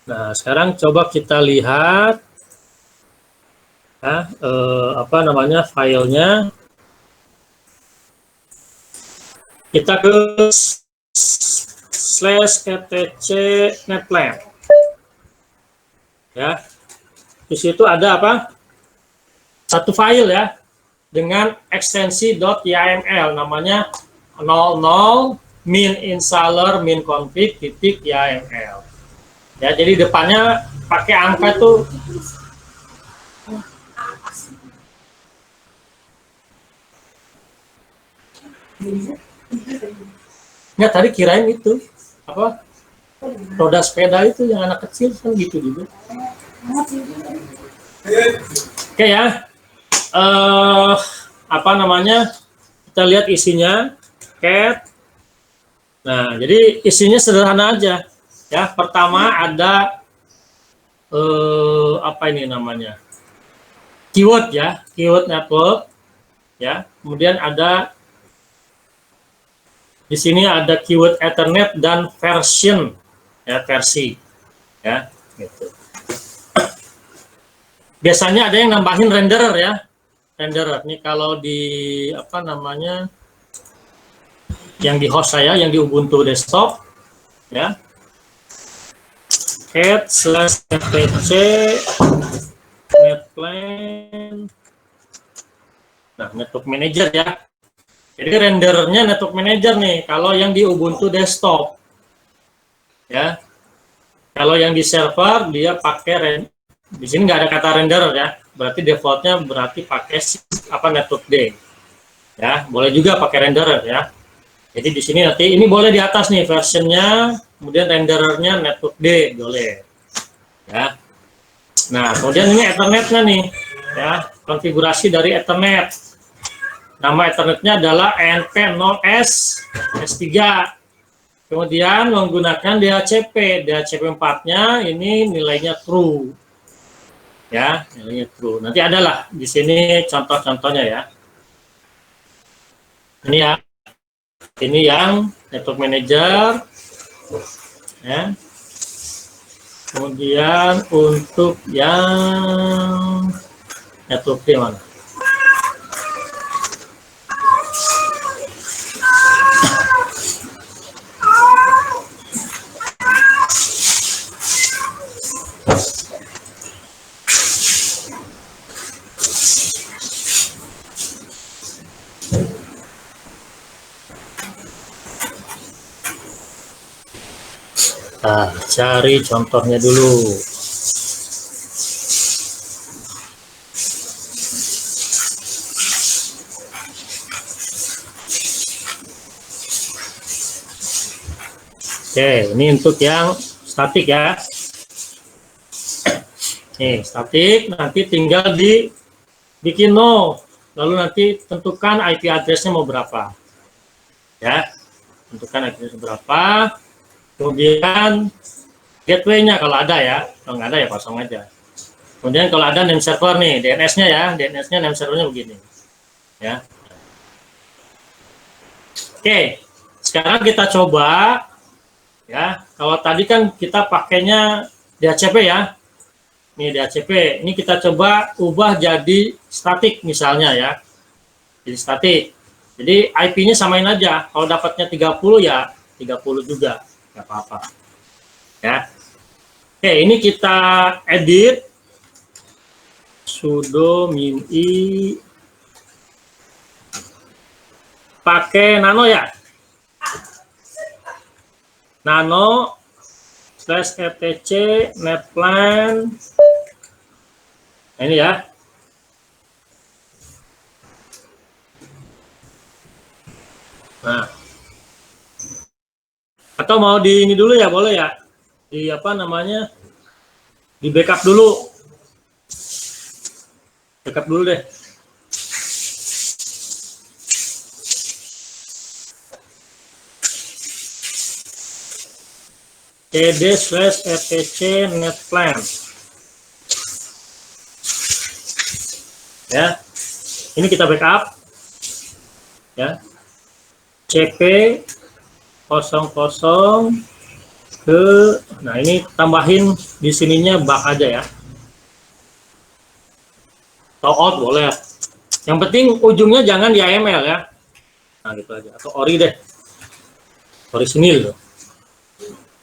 Nah, sekarang coba kita lihat ya, filenya. Kita ke /etc netplan. Ya. Di situ ada apa? Satu file ya dengan ekstensi .yml namanya 00 min installer min config .yml. Ya, jadi depannya pakai angka tuh nggak, tadi kirain itu apa, roda sepeda itu yang anak kecil kan gitu juga. Oke ya, kita lihat isinya cat. Nah, jadi isinya sederhana aja ya. Pertama ada keyword ya, keyword network ya. Kemudian ada di sini ada keyword Ethernet dan version ya, versi ya gitu. Biasanya ada yang nambahin renderer ya, renderer. Nih kalau di yang di host saya, yang di Ubuntu desktop ya, /etc netplan. Nah, network manager ya. Jadi renderernya network manager nih kalau yang di Ubuntu desktop. Ya. Kalau yang di server dia pakai di sini nggak ada kata renderer ya. Berarti defaultnya pakai network D. Ya, boleh juga pakai renderer ya. Jadi di sini nanti ini boleh di atas nih versionnya, kemudian renderernya network D boleh. Ya. Nah, kemudian ini Ethernetnya nih ya, konfigurasi dari Ethernet. Nama Ethernetnya adalah ENP0S S3. Kemudian menggunakan DHCP. DHCP 4-nya ini nilainya true. Ya, nilainya true. Nanti adalah di sini contoh-contohnya ya. Ini ya. Ini yang network manager. Ya. Kemudian untuk yang network D mana? Nah, cari contohnya dulu. Oke, ini untuk yang statik ya. Nih, statik nanti tinggal dibikin no. Lalu nanti tentukan IP address-nya mau berapa. Ya. Tentukan IP address berapa. Kemudian gateway-nya kalau ada ya, kalau nggak ada ya kosong aja. Kemudian kalau ada name server nih, DNS-nya ya, DNS-nya name servernya begini. Ya. Oke, sekarang kita coba ya. Kalau tadi kan kita pakainya DHCP ya. Nih DHCP, ini kita coba ubah jadi statik misalnya ya. Jadi statik. Jadi IP-nya samain aja. Kalau dapatnya 30 ya 30 juga, nggak apa-apa. Ya. Oke, ini kita edit sudo min i pakai nano ya. Nano /etc netplan. Nah, ini ya. Nah, atau mau di ini dulu ya, boleh ya, di apa namanya, di backup dulu, deh. cd/etc netplan ya, ini kita backup ya, cp 00 ke, nah ini tambahin di sininya bak aja ya, atau out boleh ya. Yang penting ujungnya jangan di AML ya, nah gitu aja, atau ori deh, orisinil loh.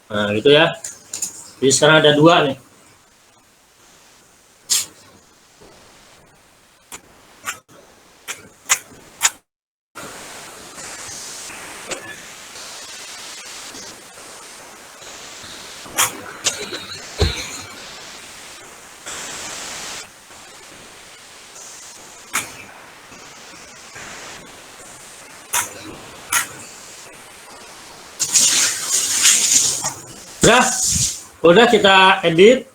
Nah gitu ya, di sana ada 2 nih. Udah kita edit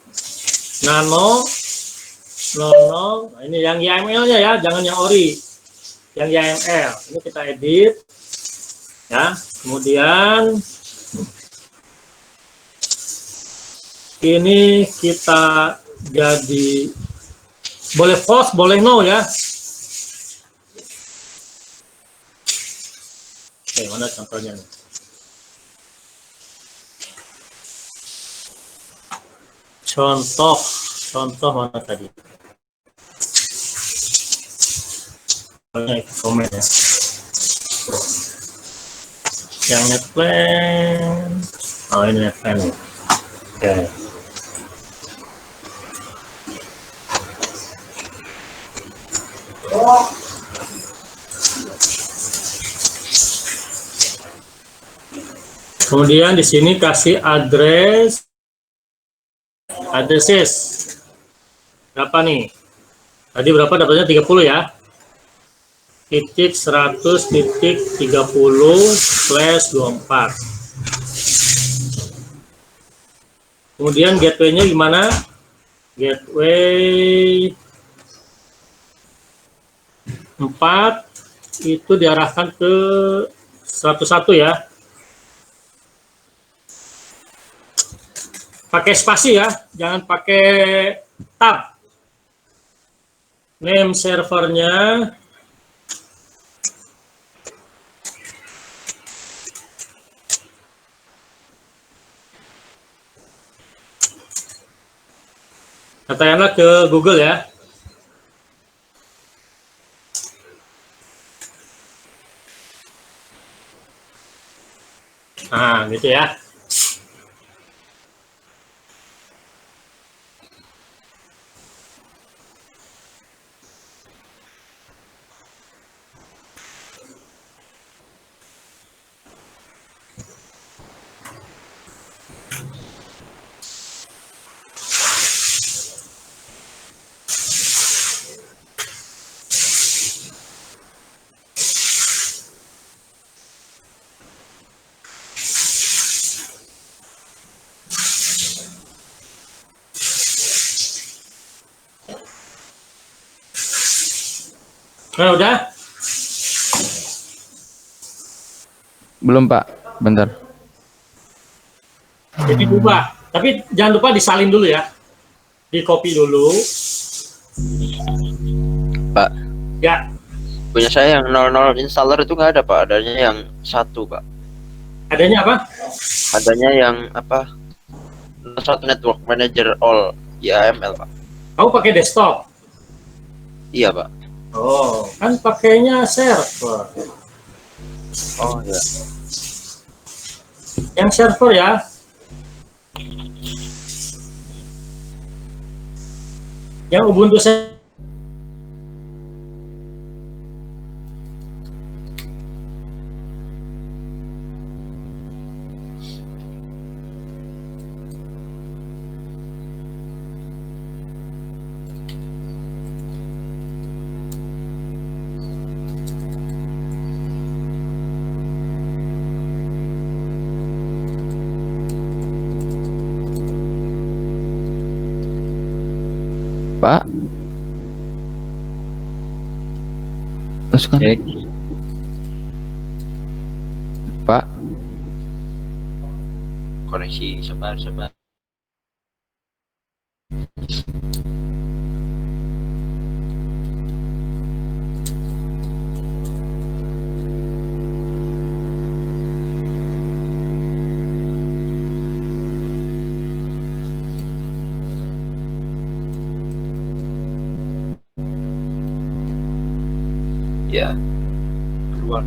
nano nono. Nah, ini yang YAML-nya ya, jangan yang ori, yang YAML. Ini kita edit ya. Kemudian ini kita jadi boleh false, boleh no ya. Oke, mana contohnya nih? Contoh mana tadi? Komen ya. Yang netplan, oh ini netplan. Oke. Kemudian di sini kasih addresses berapa nih? Tadi berapa dapatnya 30 ya? Titik 100 titik 30/24. Kemudian gateway-nya gimana? Gateway 4 itu diarahkan ke 101 ya. Pakai spasi ya, jangan pakai tab. Name servernya katakanlah ke Google ya. Nah, gitu ya. Nah, udah? Belum, Pak. Bentar. Jadi ubah. Tapi jangan lupa disalin dulu ya. Di copy dulu. Pak, Ya, punya saya yang 00 installer itu nggak ada, Pak. Adanya yang 1, Pak. adanya apa? Adanya yang apa? 1 Network Manager All YAML, Pak. Kamu pakai desktop? Iya, Pak. Oh, kan pakainya server. Oh ya. Yang server ya. Yang Ubuntu Pak. Masukkan. Cek. Pak. Koneksi sebar. Ya. Keluar.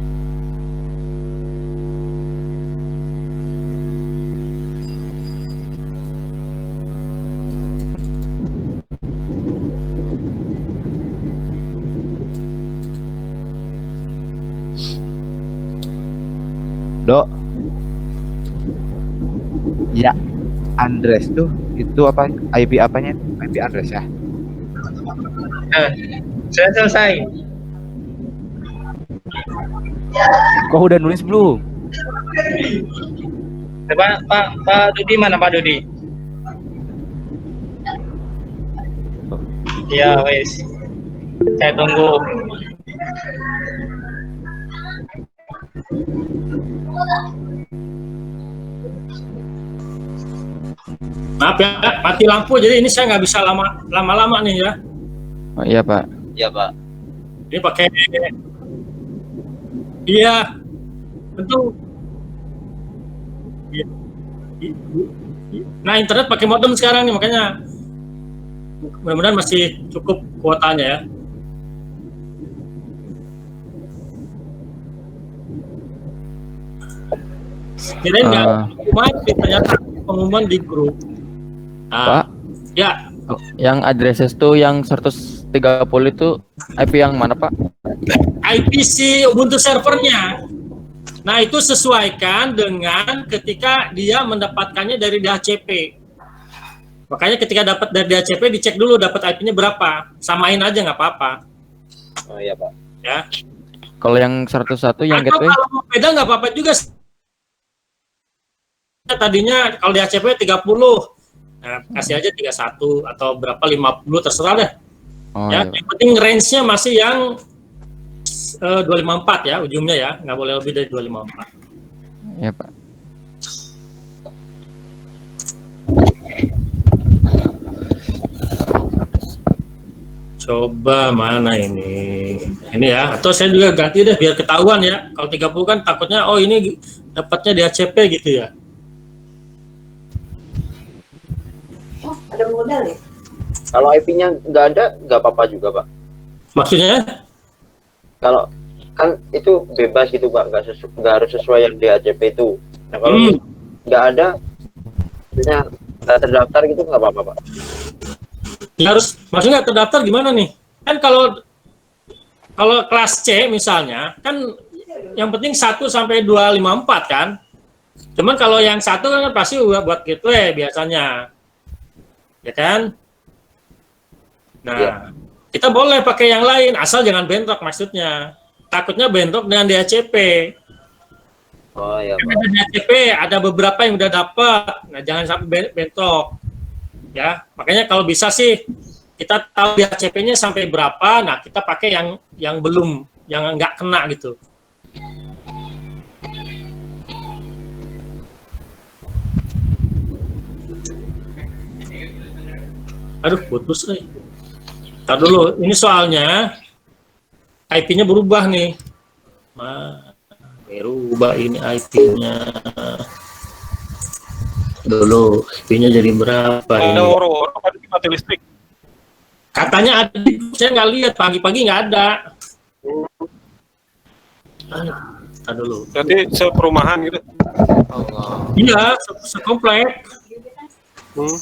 Dok. Ya, address tuh itu apa? IP apanya? IP address ya. Nah, saya selesai. Kok udah nulis belum? Pak Dudi mana Pak Dudi? Ya wes. Saya tunggu. Maaf ya, mati lampu, jadi ini saya nggak bisa lama-lama nih ya. Oh, iya Pak. Ya Pak. Ini pakai, iya, tentu. Iya. Nah, internet pakai modem sekarang nih, makanya mudah-mudahan masih cukup kuotanya ya. Kirain nggak mati, ternyata pengumuman di grup. Pak. Ya, Yang addresses tuh yang 130 itu IP yang mana Pak? IP si Ubuntu servernya. Nah, itu sesuaikan dengan ketika dia mendapatkannya dari DHCP. Makanya ketika dapat dari DHCP dicek dulu dapat IP-nya berapa. Samain aja nggak apa-apa. Oh iya Pak. Ya. Kalau yang 101 yang Atau gateway? kalau mau beda nggak apa-apa juga. Tadinya kalau DHCP 30. Nah, kasih aja 31 atau berapa 50 terserah deh. Oh, Ya, iya. yang penting range-nya masih yang 254 ya ujungnya ya, nggak boleh lebih dari 254. Iya Pak. Coba mana ini ya, atau saya juga ganti deh biar ketahuan ya. Kalau 30 kan takutnya oh ini dapatnya di ACP gitu ya. Oh, ada modal ya? Kalau IP-nya nggak ada, nggak apa-apa juga Pak. Maksudnya Kalau kan itu bebas gitu Pak, nggak harus sesuai yang di ACP itu. Nah kalau nggak ada, maksudnya nggak terdaftar gitu nggak apa-apa Pak. ya harus, maksudnya terdaftar gimana nih? Kan kalau kelas C misalnya kan yang penting 1 sampai 254 kan. Cuman kalau yang 1 kan pasti buat gateway biasanya. Ya kan? Nah, Iya. kita boleh pakai yang lain asal jangan bentrok maksudnya. Takutnya bentrok dengan DHCP. Oh iya Pak. Ada DHCP, ada beberapa yang udah dapat. Nah, jangan sampai bentrok. Ya, makanya kalau bisa sih kita tahu DHCP-nya sampai berapa. Nah, kita pakai yang belum, yang nggak kena gitu. Aduh, putus nih. Ntar dulu, ini soalnya IP-nya berubah nih. Berubah ini IP-nya. Dulu IP-nya jadi berapa ini? Mati listrik. Katanya ada, saya nggak lihat pagi-pagi nggak ada. Ntar dulu. Berarti seperumahan gitu. Iya, sekomplek. Hmm.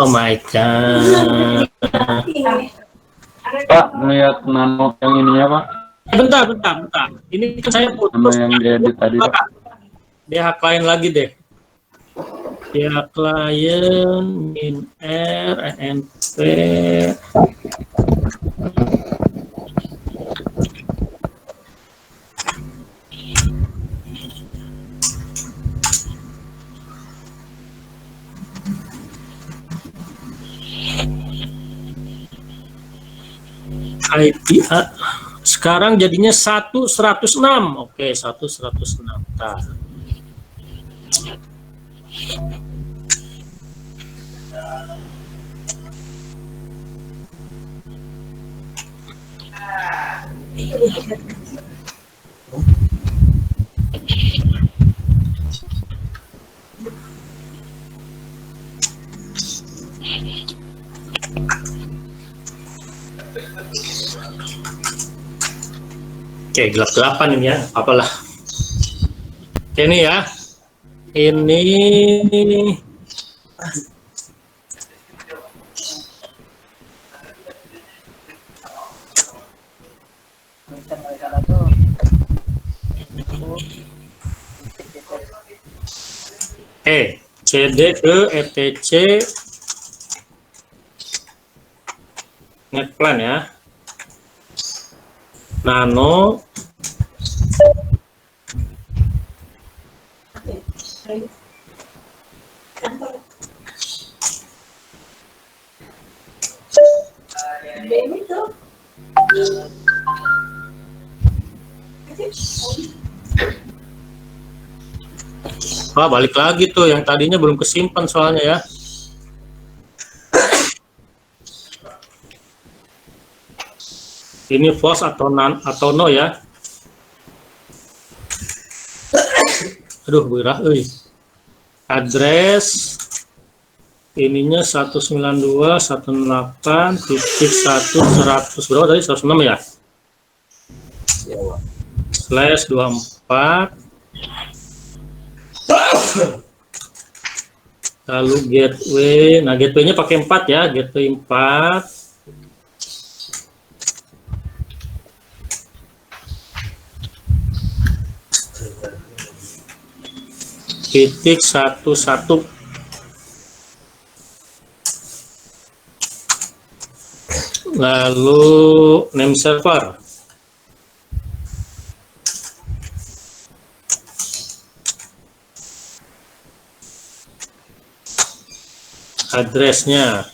Oh my god. Pak, melihat nano yang ininya Pak, Bentar. Ini kan saya sama putus. yang diedit tadi Pak. Dia klien lagi deh. Dia klien min R ENP. IPA sekarang jadinya 1.106. Oke, 1.106. Nah. Oke, gelap-gelapan ini ya, apalah. Oke, ini ya. Ini CD ke ETC net plan ya. Nano Wah, balik lagi tuh yang tadinya belum kesimpan soalnya ya. Ini false atau no ya. Aduh, berah euy. Address ininya 192.168.1 berapa tadi? 106 ya? /24. Lalu gateway, nah gateway-nya pakai 4 ya, gateway 4. Titik 11. Lalu name server. Addressnya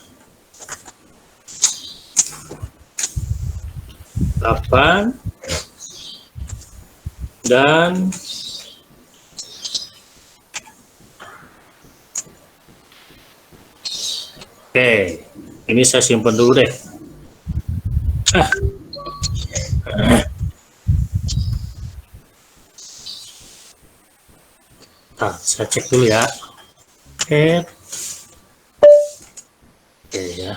8 dan oke, ini saya simpan dulu deh. Saya cek dulu ya. Oke ya.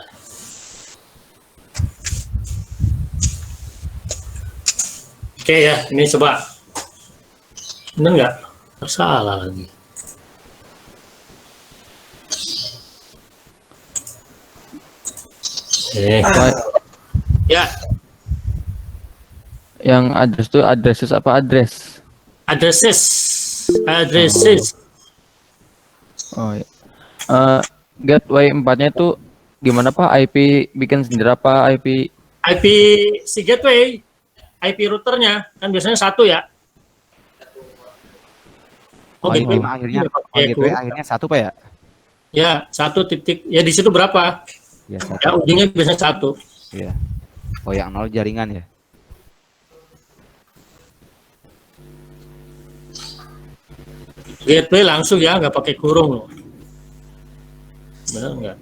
Oke ya, ini coba. Bener nggak? Salah lagi. Ya. Yang address itu addresses apa address? Addresses. Oh ya. Gateway 4-nya itu gimana Pak? IP bikin sendiri apa IP? IP si gateway, IP routernya kan biasanya 1 ya. Oh, gateway akhirnya, pakai gateway akhirnya 1 Pak ya? Ya, 1 titik. Ya di situ berapa? Ya, 1. Ya ujungnya biasanya 1. Iya. Oh, yang 0 jaringan ya? Gateway langsung ya, nggak pakai kurung loh. Benar nggak?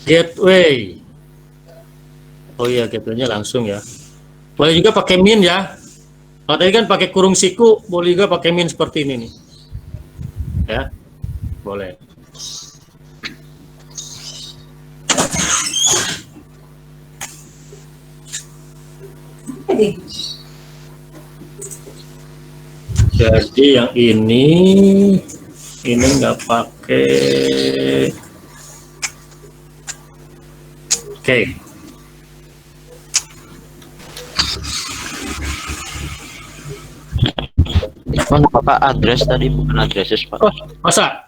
Gateway. Oh iya, gateway-nya langsung ya. Boleh juga pakai min ya. Kalau tadi kan pakai kurung siku, boleh juga pakai min seperti ini nih. Ya, boleh. nih? Jadi yang ini nggak pakai. Oke. Pak, address tadi bukan addresses, Pak. Oh, masa?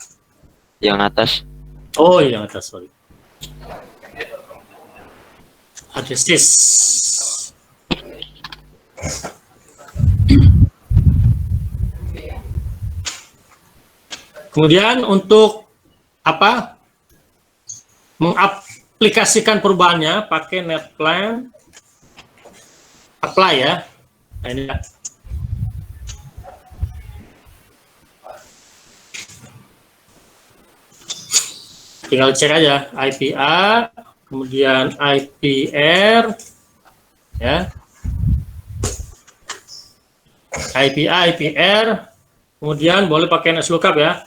Yang atas. Oh, yang atas, sorry. Addresses. Kemudian untuk apa? Mengaplikasikan perubahannya pakai NetPlan apply ya. Nah, ini ya. Tinggal cek aja IPA, kemudian IPR, ya, IPA, IPR, kemudian boleh pakai NSLOOKUP ya,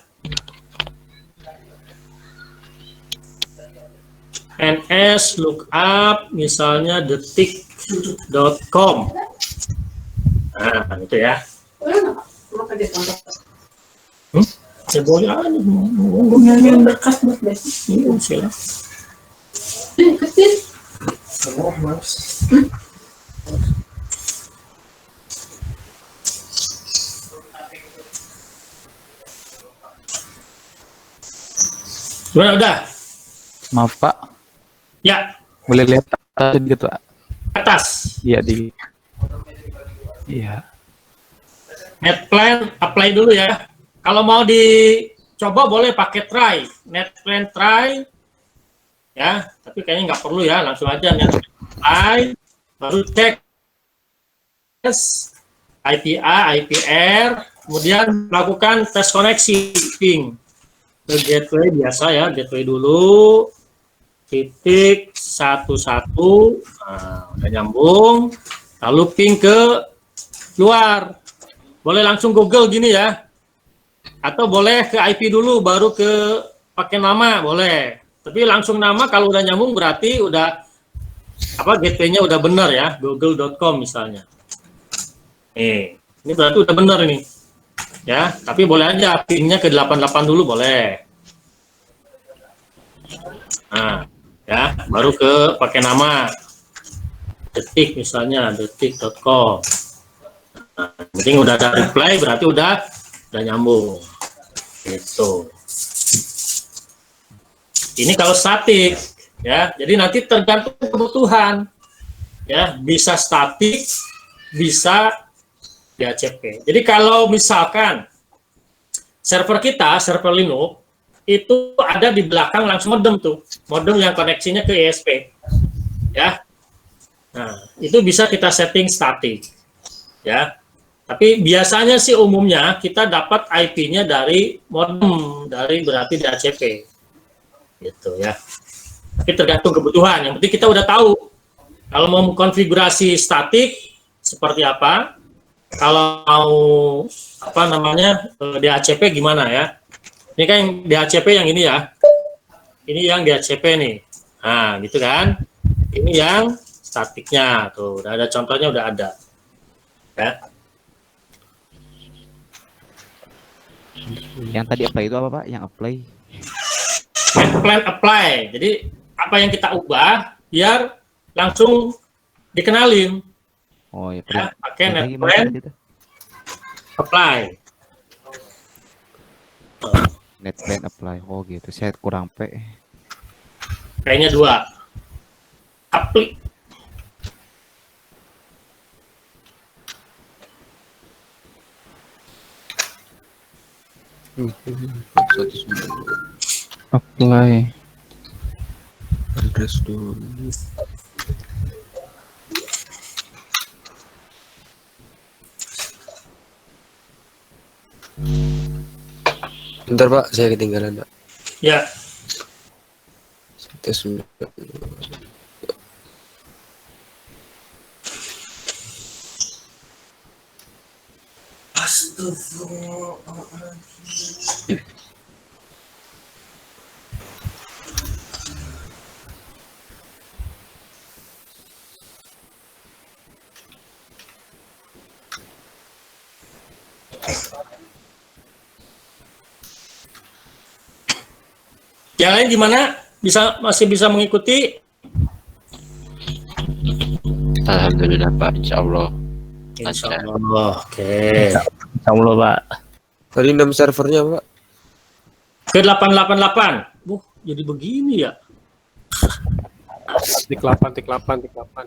NSLOOKUP, misalnya detik.com, nah itu ya. Ya boleh aja, Yang berkas buat besok. ini silakan. Kecil. Gimana udah? Maaf Pak, Ya, boleh lihat atas sedikit Pak? atas. Iya di. Iya. NetPlan apply dulu ya. Kalau mau dicoba boleh pakai try, NetPlan try, ya. Tapi kayaknya nggak perlu ya, langsung aja NetPlan try, baru cek IPA, IPR, kemudian lakukan tes koneksi ping ke gateway biasa ya, gateway dulu, titik 11, nah, udah nyambung, lalu ping ke luar. Boleh langsung Google gini ya, atau boleh ke IP dulu baru ke pakai nama, boleh. Tapi langsung nama kalau udah nyambung berarti udah apa, gateway-nya udah benar ya, google.com misalnya. Ini berarti udah benar ini. Ya, tapi boleh aja ping-nya ke 88 dulu boleh. Nah, ya, baru ke pakai nama. Detik misalnya, detik.com. Nah, penting udah ada reply berarti udah nyambung. Gitu. Ini kalau statik ya. Jadi nanti tergantung kebutuhan. Ya, bisa statik, bisa DHCP. Jadi kalau misalkan server kita, server Linux itu ada di belakang langsung modem tuh. Modem yang koneksinya ke ISP. Ya. Nah, itu bisa kita setting statik. Ya. Tapi biasanya sih umumnya kita dapat IP-nya dari modem, dari berarti DHCP. Gitu ya. Tapi tergantung kebutuhan. Yang penting kita udah tahu. Kalau mau konfigurasi statik seperti apa, kalau mau apa namanya DHCP gimana ya? Ini kan yang DHCP yang ini ya. Ini yang DHCP nih. Nah, gitu kan. Ini yang statiknya tuh. Udah ada contohnya, udah ada. Ya. Yang tadi apply itu apa Pak? Yang apply? NetPlan apply. Jadi apa yang kita ubah biar langsung dikenalin. Oh ya, Ya, pakai gimana NetPlan tadi itu? apply. NetPlan apply. Oh gitu. Saya kurang P. Kayaknya 2. Apply. Apply. Address dulu. Bentar Pak, saya ketinggalan Pak. Ya, Tes dulu. Yang lain gimana? Masih bisa mengikuti? Alhamdulillah Pak, insya Allah. Insya Allah. Oke. Insya Allah, Pak. Tadi 6 servernya Pak. Ke 888. Jadi begini ya. Tik 8, tik 8, tik 8.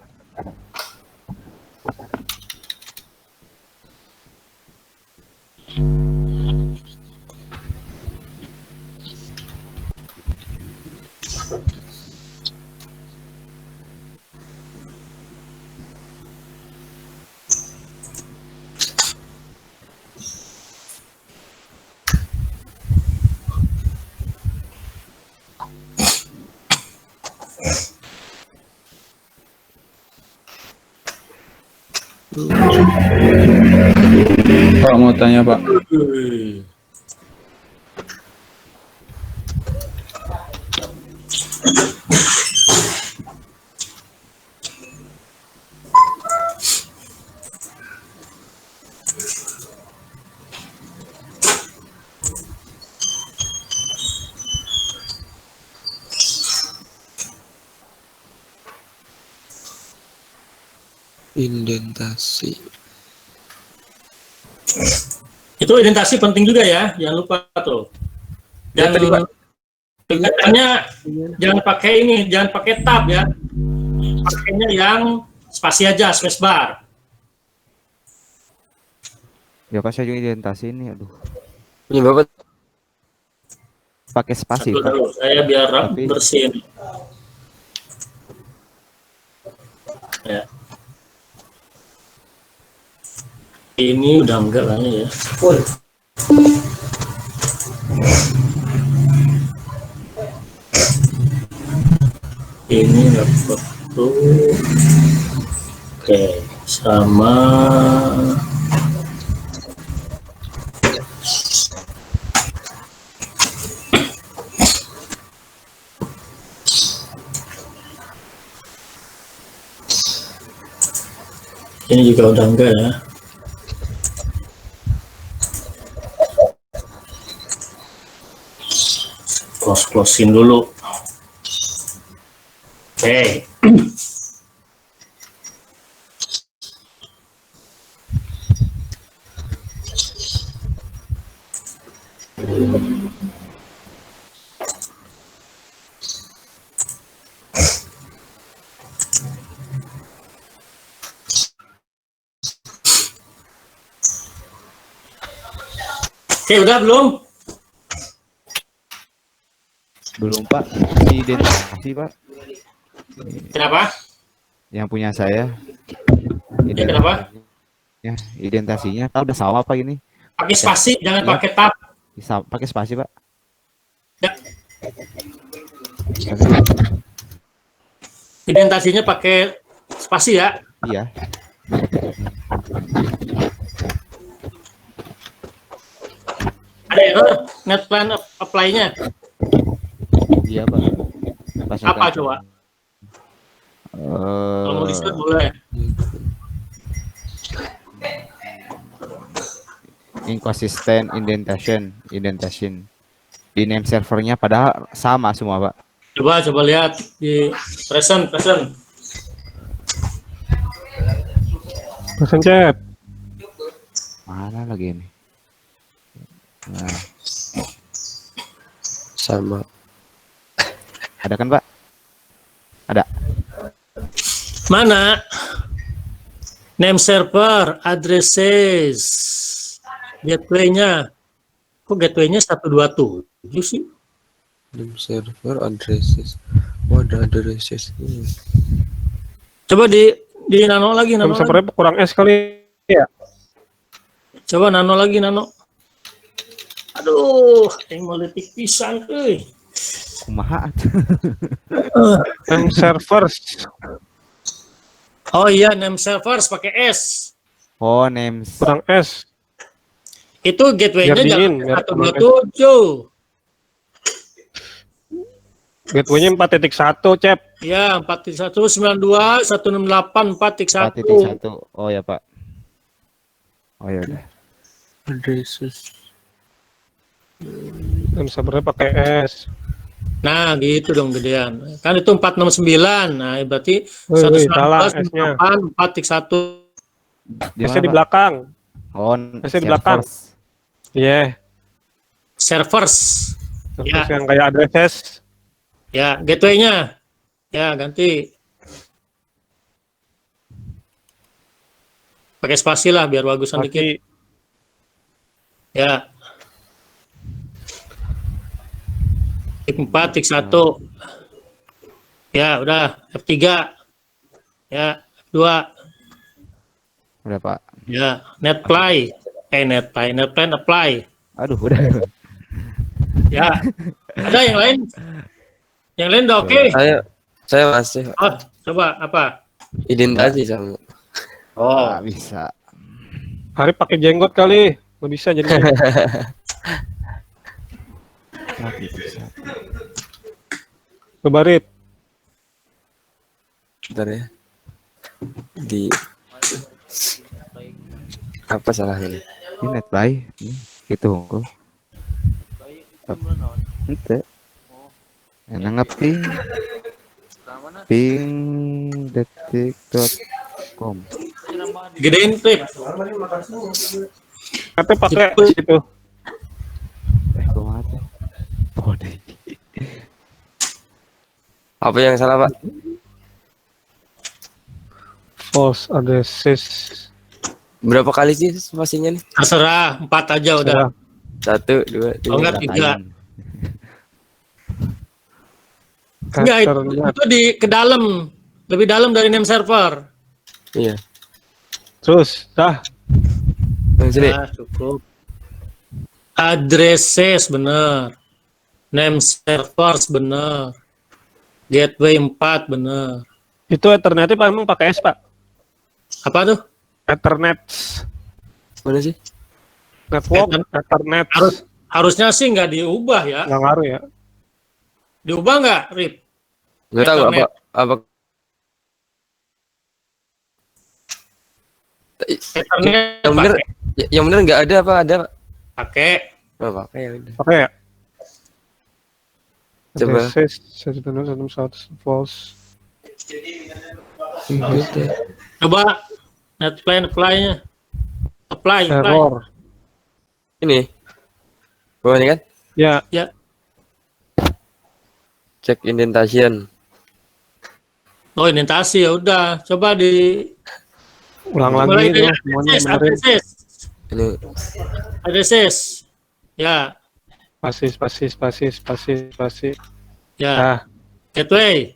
Pak mau tanya Pak. Indentasi. Itu identasi penting juga ya, jangan lupa tuh. Dan tingkatannya jangan pakai ini, jangan pakai tab ya. Pakainya yang spasi aja, spacebar. Ya Pak, saya juga identitas ini, aduh. Punya Bapak Pakai spasi, Satu Pak. dulu, saya biar Tapi- bersihin. Ya. Ini udah enggak lah ya. Ini dapat tuh. Oke, sama ini juga udah enggak ya. Close-closein dulu. Oke. Oke, udah belum? Belum Pak, si identifikasi Pak, Kenapa? yang punya saya. Ya, kenapa? Ya, identitasinya udah sama Pak ini. Pakai spasi, jangan Ya. pakai tab. Bisa pakai spasi Pak. Ya. Identitasinya pakai spasi ya. Iya. Ada error net plan apply-nya. Iya Pak. Pas Apa saya- coba? Kalau mau di-share boleh. Inconsistent indentation di name servernya padahal sama semua Pak. Coba lihat di present. Pesan chat. Mana lagi ini? Nah, sama. ada kan Pak? Ada. Mana? Name server, addresses, gateway-nya. Kok gateway-nya 127 sih? Name server addresses. Oh, ada addresses. Coba di nano lagi, nano lagi. Sebenarnya kurang S kali ya. Coba nano lagi, nano. Aduh, yang mau letik pisang, euy. Kumaha? Name servers Oh iya, name servers pakai S. Oh, names. kurang S. Itu gateway-nya Biar jangan dingin, biar 127. Gateway-nya 4.1, Cep. Ya, 4.192, 168, 4.1. 4.1. Oh ya Pak. Oh ya udah. Addresses. Dan sebenarnya pakai S. Nah, gitu dong gedean. Kan itu 469. Nah, berarti Wih, salah 119, S-nya. 4, 1. Di S-nya mana, di Pak? belakang. Oh, S-nya di belakang. servers. Iya. Servers. Terus Ya. yang kayak address. Ya, gateway-nya. Ya, ganti. Pakai spasi lah biar bagusan dikit. Pasti. Ya. Tik 4, tik 1. Ya, udah. F3. Ya, F2. Udah, Pak. Ya, netplay. Netplay apply. Aduh, udah. Ya. Ada yang lain? Yang lain udah oke? Saya masih Oh, coba apa? identitas sama. Oh, Nggak bisa. Hari pakai jenggot kali. Nggak bisa jadi. Nggak bisa. Coba Rit. Bentar ya. Di apa salahnya nih? Ini net play. Gitu, kok. Ente. Enak ping. Ping.detik.com. gedein trip. Katanya pakai situ. Kok mati? Oh, deh. Apa yang salah, Pak? False addresses. Berapa kali sih spasinya nih? Terserah, 4 aja udah. 1, 2, Oh, 3. enggak, 3. Ratain. Enggak, itu di ke dalam. Lebih dalam dari name server. Iya. Terus, dah. Yang sini. Nah, cukup. Addresses bener. Name servers bener. Gateway 4 bener. Itu Ethernet Pak emang pakai S, Pak? Apa tuh? Ethernet. Mana sih? Network, Ethernet. Harusnya sih nggak diubah ya. Nggak ngaruh ya. Diubah nggak, Rip? Enggak tahu Ethernet. apa Ethernet yang bener pakai. yang bener enggak ada apa ada, Pak? Pakai. Oh, pakai ya udah. Pakai ya? Coba. Addresses, 161 false. Coba apply-nya. Apply. Error. Ini. Bawah ini kan? Ya, Cek indentation. Oh, indentasi ya udah. Coba di ulang mulai lagi dari itu semuanya benerin. Ini addresses. Ya, Spasi. ya. Ah, Gateway.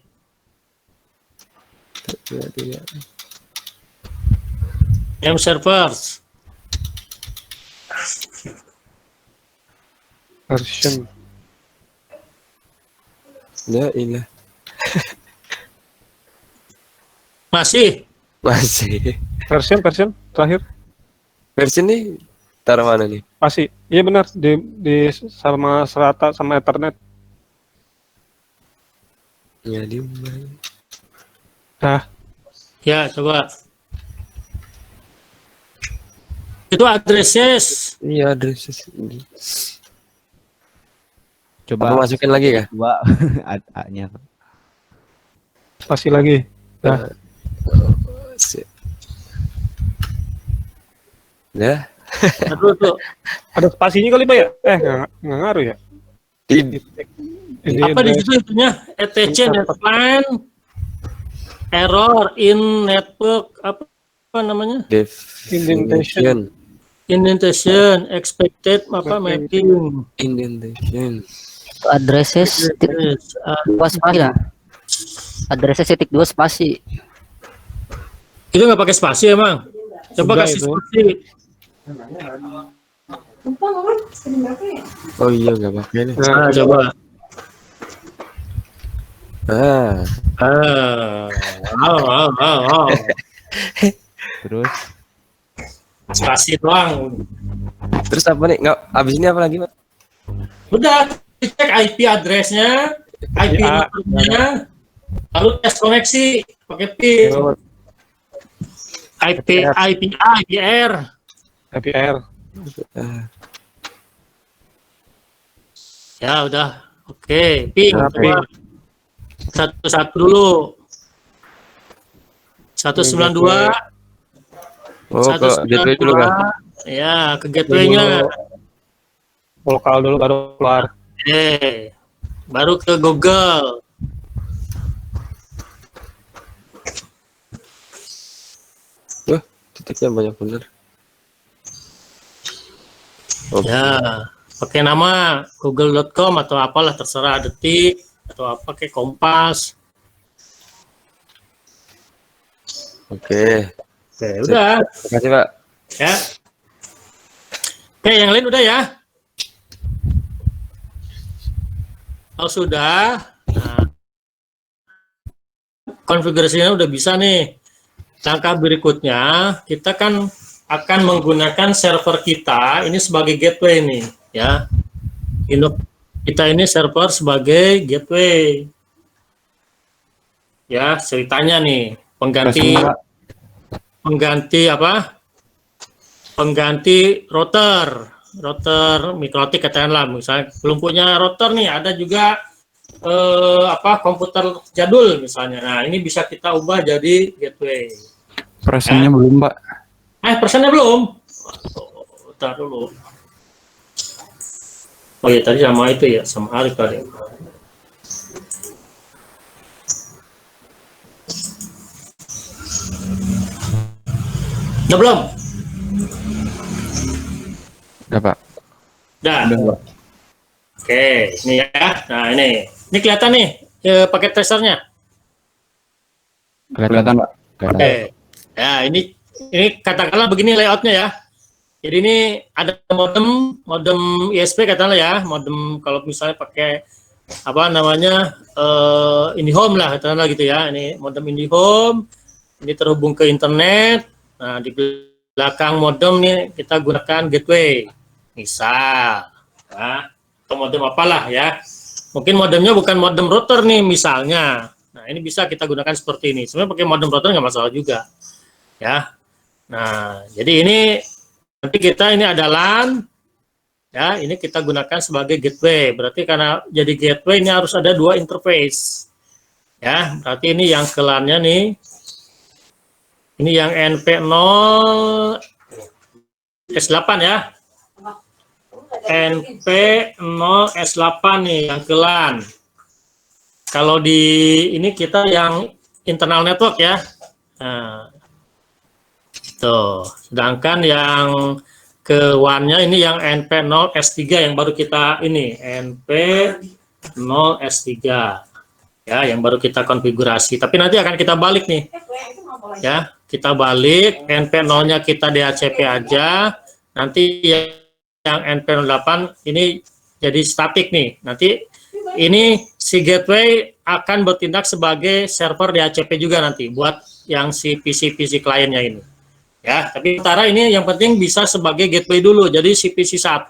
tidak. Name servers. version. Ya, ini. Masih. Masih. Version terakhir. Versi ini taruh mana nih? Pasti. Iya benar di sama serata sama Ethernet. Ya, di mana? Nah, Ya, coba. Itu addresses. Iya, addresses ini. Coba Apa masukin lagi kah? dua A-nya. spasi lagi. Nah, Sip. Ya, Aduh, tuh. ada spasinya kali Pak ya? Nggak ngaruh ya? ini Ini Apa di address- situ itunya? ETC netplan. Error in network apa namanya? definition. Indentation, expected apa mapping. Indentation. Addresses titik dua spasi lah. Addresses titik 2 spasi. Itu nggak pakai spasi emang? Coba Udah kasih itu. spasi. Lupa kan? Sering berapa ya? Oh iya, nggak pakai nih. Nah, coba. Ah, Oh. Terus Spasi doang. terus apa nih? Nggak, abis ini apa lagi, Pak? Udah, cek IP addressnya, IP Ya, nomornya, lalu tes koneksi pakai PIN, IPR. APR. Ah, Ya udah, Oke, Pi, coba satu-satu dulu. 192. Oh, ke gateway dulu kan? Ya, ke gateway-nya. Lokal dulu baru keluar. Baru ke Google. Wah, titiknya banyak bener. Ya, pakai nama google.com atau apalah terserah, Detik atau apa kayak Kompas. Oke. Oke, udah. Terima kasih, Pak. Ya. Oke, yang lain udah ya? Kalau sudah, nah, konfigurasinya udah bisa nih. Langkah berikutnya, kita kan akan menggunakan server kita ini sebagai gateway nih, ya. Kita ini server sebagai gateway. Ya, ceritanya nih, pengganti apa? Pengganti router mikrotik katakanlah, misalnya belum punya router nih, ada juga komputer jadul misalnya. Nah, ini bisa kita ubah jadi gateway. Persennya belum, Pak. Persennya belum. Bentar dulu. Oh iya, tadi sama itu ya, sama Arif tadi. Udah belum? Udah, Pak. Udah. Oke, ini ya. Nah, ini kelihatan nih paket tracernya. Kelihatan, Pak. Oke. Ya, ini katakanlah begini layoutnya ya. Jadi ini ada modem ISP katakanlah ya, modem kalau misalnya pakai apa namanya IndiHome lah katakanlah gitu ya. Ini modem IndiHome, ini terhubung ke internet. Nah, di belakang modem nih kita gunakan gateway, misal, ya, atau modem apalah ya. Mungkin modemnya bukan modem router nih misalnya. Nah, ini bisa kita gunakan seperti ini. Sebenarnya pakai modem router nggak masalah juga, ya. Nah, jadi ini nanti kita ini ada LAN, ya. Ini kita gunakan sebagai gateway. Berarti karena jadi gateway ini harus ada dua interface, ya. Berarti ini yang ke LAN-nya nih. Ini yang NP0 S8 ya. NP0 S8 nih yang ke LAN. Kalau di ini kita yang internal network ya. Nah, tuh. Sedangkan yang ke WAN-nya ini yang NP0 S3 yang baru kita ini NP0 S3 ya, yang baru kita konfigurasi. Tapi nanti akan kita balik nih. Ya, kita balik NP0-nya kita DHCP aja. Nanti yang NP08 ini jadi statik nih. Nanti ini si gateway akan bertindak sebagai server DHCP juga nanti buat yang si PC kliennya ini. Ya, tapi sementara ini yang penting bisa sebagai gateway dulu. Jadi si PC1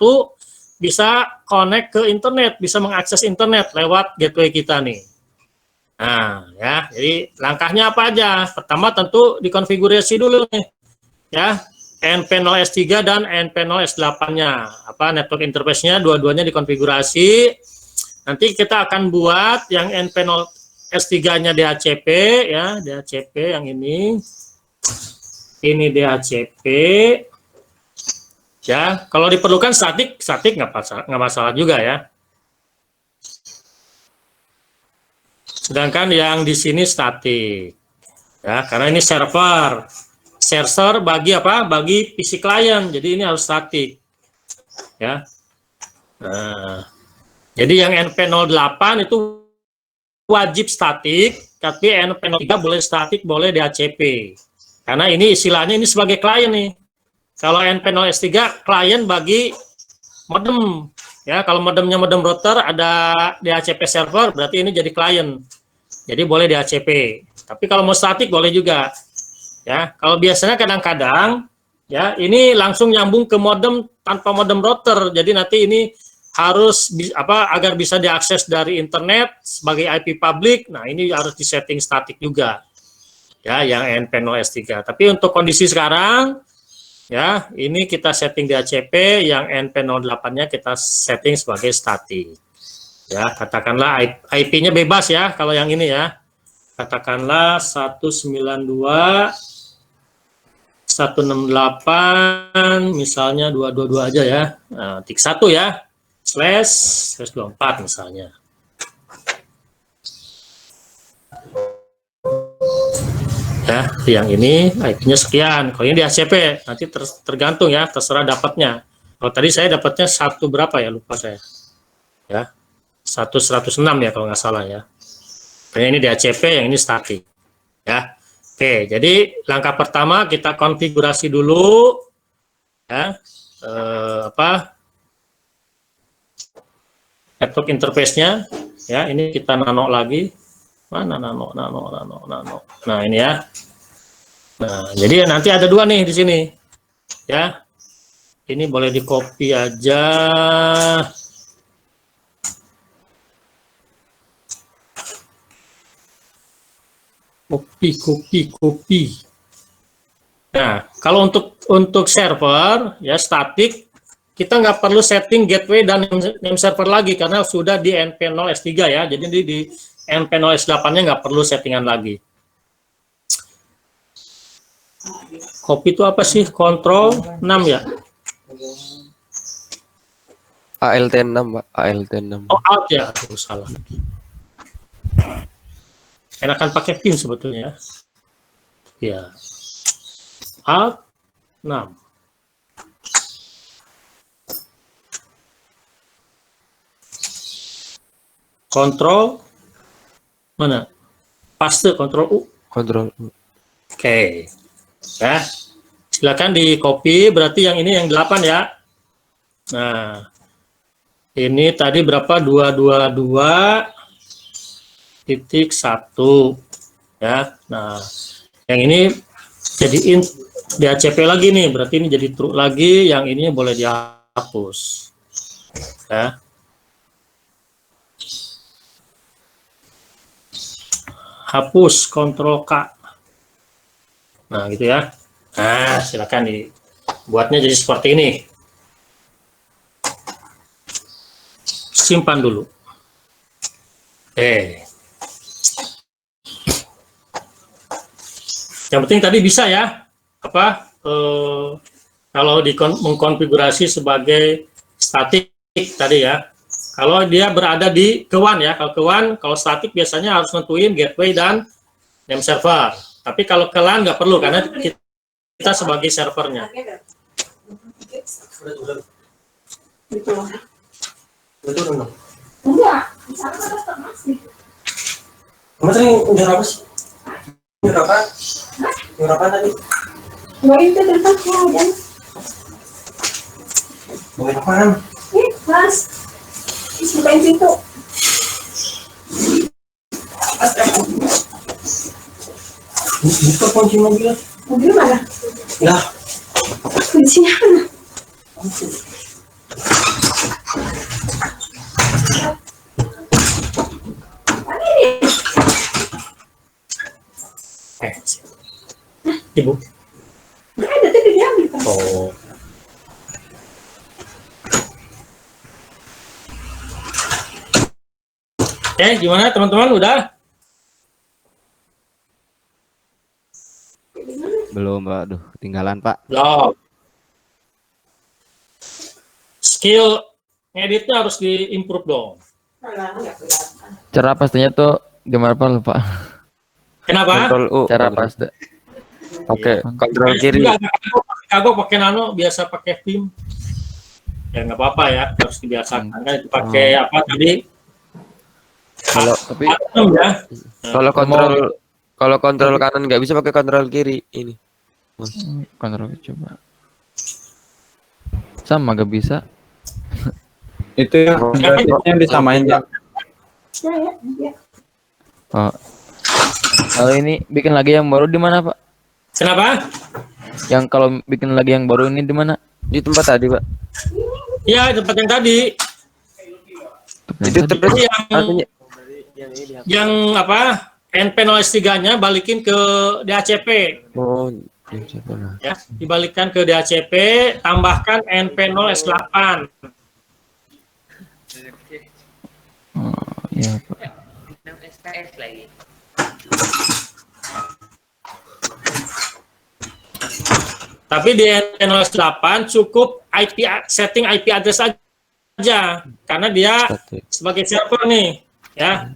bisa connect ke internet, bisa mengakses internet lewat gateway kita nih. Nah, ya, jadi langkahnya apa aja? Pertama tentu dikonfigurasi dulu nih. Ya, NP0 S3 dan NP0 S8-nya. Apa network interface-nya dua-duanya dikonfigurasi. Nanti kita akan buat yang NP0 S3-nya DHCP ya, DHCP yang ini. Ini DHCP. Ya, kalau diperlukan statik nggak masalah juga ya. Sedangkan yang di sini statik. Ya, karena ini server bagi apa? Bagi PC client. Jadi ini harus statik. Ya. Nah, jadi yang NP08 itu wajib statik, tapi NP03 boleh statik, boleh DHCP. Karena ini istilahnya ini sebagai klien nih. Kalau NP0 S3 klien bagi modem. Ya, kalau modemnya modem router ada DHCP server, berarti ini jadi klien. Jadi boleh DHCP. Tapi kalau mau statik boleh juga. Ya, kalau biasanya kadang-kadang ya ini langsung nyambung ke modem tanpa modem router. Jadi nanti ini harus agar bisa diakses dari internet sebagai IP public. Nah, ini harus disetting statik juga. Ya, yang NP0 S3. Tapi untuk kondisi sekarang ya, ini kita setting DHCP, yang NP08-nya kita setting sebagai statik. Ya, katakanlah IP-nya bebas ya, kalau yang ini ya. Katakanlah 192.168, misalnya 222 aja ya. Nah, tik 1 ya, //24 misalnya. Ya, yang ini IP-nya sekian. Kalau ini di ACP, nanti tergantung ya, terserah dapatnya. Kalau tadi saya dapatnya 1 berapa ya, lupa saya. Ya, 106 ya kalau nggak salah ya. Ini di ACP, yang ini statik. Ya, oke. Jadi langkah pertama kita konfigurasi dulu, ya, network interface-nya. Ya, ini kita nano lagi. Mana nano. Nah, ini ya. Nah, jadi nanti ada 2 nih di sini. Ya. Ini boleh di-copy aja. Copy. Nah, kalau untuk server ya statik, kita nggak perlu setting gateway dan name server lagi karena sudah di NP0S3 ya. Jadi di NP0S8-nya nggak perlu settingan lagi. Copy itu apa sih? Control 6 ya? ALT6, Pak. ALT6. Oh, out ya. Aduh, salah. Enakan pakai pin sebetulnya. Ya. Alt 6. Kontrol mana? Paste kontrol U. Kontrol. Oke. Ya. Silakan di copy, berarti yang ini yang 8 ya. Nah. Ini tadi berapa? 222.1 ya. Nah, yang ini jadiin di ACP lagi nih, berarti ini jadi true lagi, yang ini boleh dihapus. Ya. Hapus, Ctrl K. Nah, gitu ya. Nah, silakan dibuatnya jadi seperti ini. Simpan dulu. Yang penting tadi bisa ya, kalau mengkonfigurasi sebagai statik tadi ya. Kalau dia berada di kewan ya, kalau statik biasanya harus nentuin gateway dan name server. Tapi kalau ke LAN nggak perlu karena kita sebagai servernya. Enggak, misalnya ada masih. Kamu tadi udah apa sih? Berapa tadi? Gua itu tempat aja. Mau apaan? Mas. Bukain pintu. Buka kunci mobil. Mobil mana? Lah, Kuncinya mana? Ibu. Nggak ada, tadi diambil kan. Oh. Gimana teman-teman? Udah? Belum, Pak. Aduh, ketinggalan, Pak. Belum. Skill ngeditnya harus di-improve dong. Cara pastinya tuh gimana Pak lupa. Kenapa? Kontrol U. Cara paste. Oke, kontrol kiri. Kagok pakai nano, biasa pakai PIM. Ya nggak apa-apa ya, harus dibiasakan. Kan itu pakai apa tadi? Kalau Tapi Ya. kalau kontrol kanan nggak bisa pakai kontrol kiri ini. kontrol coba. Sama gak bisa. Itu yang disamain ya. Ya. Oh. Kalau ini bikin lagi yang baru di mana, Pak? Kenapa? Yang kalau bikin lagi yang baru ini di mana? Di tempat tadi, Pak. Ya, tempat yang tadi. Itu terus Yang artinya yang apa? NP0S3-nya balikin ke DHCP. oh, siapa lah. Ya, dibalikkan ke DHCP, tambahkan NP0S8. Iya, Pak. Tapi di NP08 cukup setting IP address aja, karena dia Static. sebagai server nih, ya,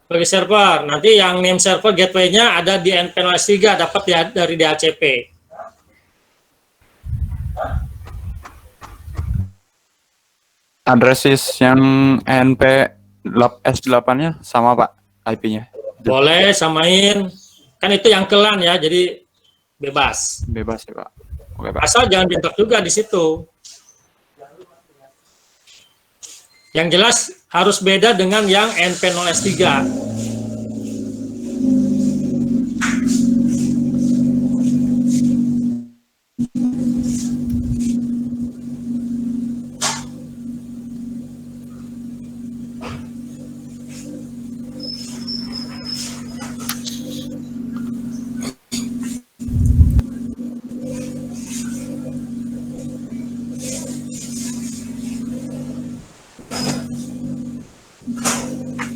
sebagai server. Nanti yang name server gateway-nya ada di NP03, dapat dari DHCP. Addresses yang NP S8-nya sama Pak IP-nya. Boleh samain, kan itu yang kelan ya, jadi bebas. Bebas ya Pak. Oke Pak. Asal jangan pintar juga di situ. Yang jelas harus beda dengan yang NP0S3.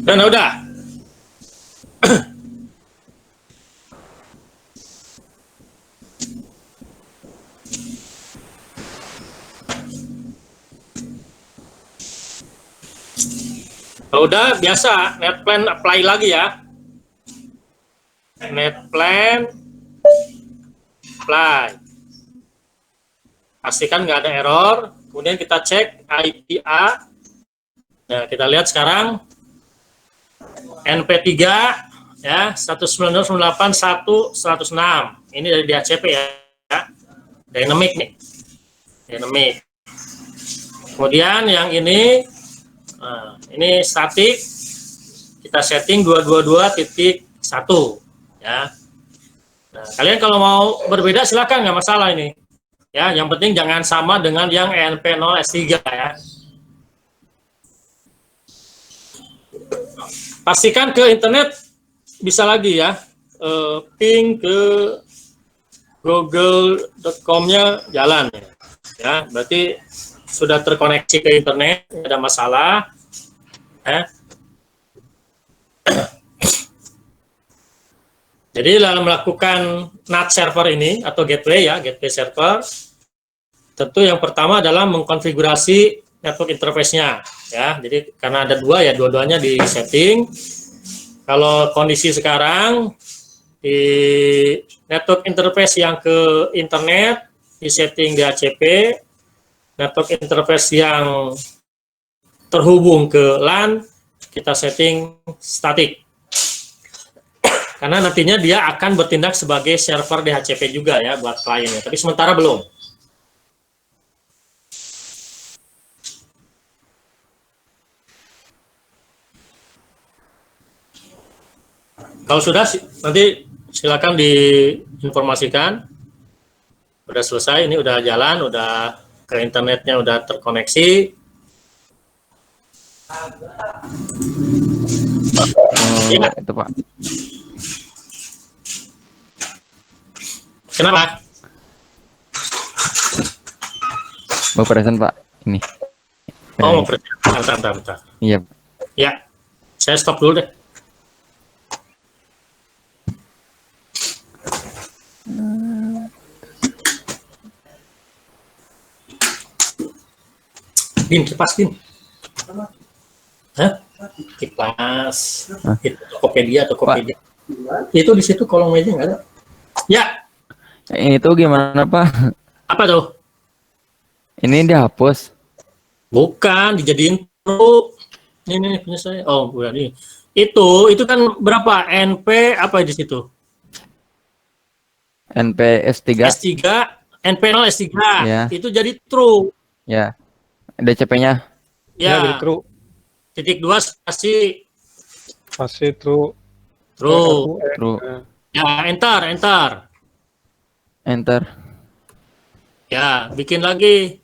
Dan udah. Kalau udah biasa NetPlan apply lagi ya. NetPlan apply. Pastikan nggak ada error. Kemudian kita cek IPA. Nah, kita lihat sekarang NP3 ya 192.168.1.106. Ini dari DHCP ya. Dynamic nih. Dynamic. Kemudian yang ini statik. Kita setting 222.1 ya. Nah, kalian kalau mau berbeda silakan, nggak masalah ini. Ya, yang penting jangan sama dengan yang NP0S3 ya. Pastikan ke internet bisa lagi ya, ping ke google.com-nya jalan ya, berarti sudah terkoneksi ke internet, tidak ada masalah ya. Jadi dalam melakukan NAT server ini atau gateway ya, gateway server, tentu yang pertama adalah mengkonfigurasi network interface-nya ya. Jadi karena ada dua ya, dua-duanya di setting. Kalau kondisi sekarang di network interface yang ke internet di setting DHCP, network interface yang terhubung ke LAN kita setting statik. Karena nantinya dia akan bertindak sebagai server DHCP juga ya buat kliennya, tapi sementara belum. Kalau sudah, nanti silakan diinformasikan. Udah selesai, ini udah jalan, udah ke internetnya, udah terkoneksi. Oh, itu Pak. Kenapa? Mau present Pak. Ini. Oh, mau bentar. Iya. Ya, saya stop dulu deh. Din, kipas, Din. Hah? Kipas. Itu Tokopedia. Itu di situ kolong meja nggak ada. Ya. Ini tuh gimana Pak? Apa tuh? Ini dihapus. Bukan, dijadiin pro. Ini punya saya. Oh, bukan ini. Itu kan berapa? NP apa di situ? NPS3. S3, NP0 S3. Ya. Itu jadi true. Ya. DCP-nya. Ya, jadi Ya. true. Titik 2 spasi Masih true. true. True. Ya, enter. Enter. Ya, bikin lagi.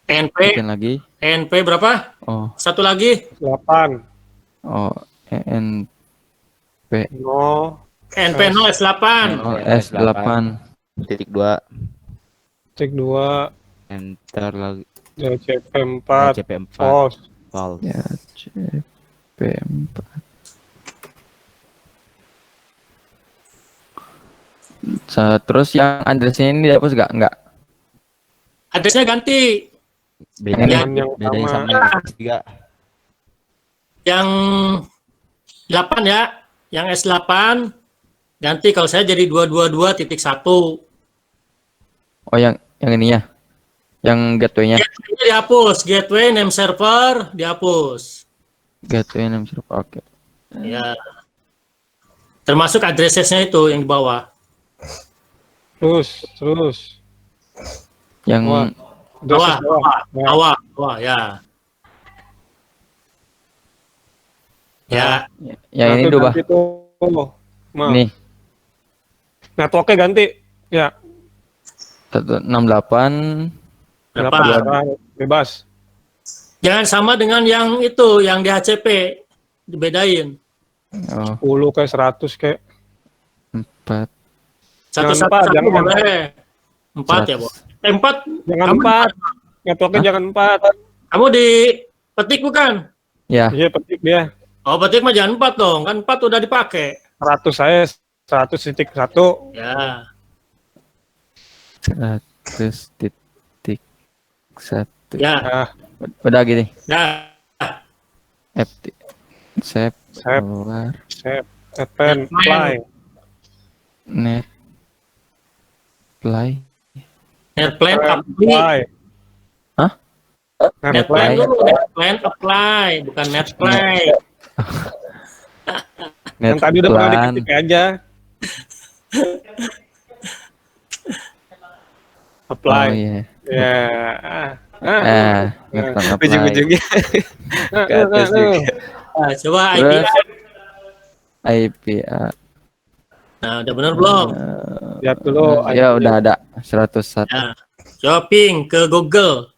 Bikin lagi. NP berapa? Oh. Satu lagi. 8. Oh. NP. No. NP0 S8. Oh, S8. Titik 2 Cek 2. enter lagi CP4. CP4 Pos. False. Ya, CP4. Terus yang addressnya ini dihapus nggak? Nggak. Addressnya ganti. Bedanya, Yang bedanya sama. sama yang S3. Yang 8 ya, yang S8 ganti kalau saya jadi 222.1. Oh, yang ininya. Yang gateway-nya. Gateway dihapus, gateway name server dihapus. Gateway name server. Oke. Ya. Termasuk addressesnya itu yang di bawah. Terus. Yang Wah. Bawah, Bawah. bawah, ya. Ya, yang ini dulu, Bah. Nih, Networknya ganti. Ya. 168. berapa? Bebas. Jangan sama dengan yang itu, yang di HCP. Dibedain. Oh, 10 kayak 100 kayak. 4. Satu-satu Jangan 4, jangan. boleh. 4 ya, Bu. 4. Jangan Kamu- 4. Networknya jangan 4. Kamu di petik bukan? Ya, Iya, petik dia. Oh, petik mah jangan 4 dong. Kan 4 udah dipakai. 100 saya 100.1. Ya. 100.1. Ya. Ah, Udah gini. Ya. FT. Save. Save. Keluar. save, append, apply. Net. Play. Netplan apply. Apply. Hah? Netplan Apply. dulu. Netplan apply. Bukan netplay. Yang tadi udah pernah Netplan. diketik aja. Apply. Oh iya. Ya. Netplan apply. Ujung-ujungnya ke atas juga. Nah, coba IP. Terus IP. Nah, udah benar belum? Lihat dulu. Ya udah ada 101. Ya. Coba ping ke Google.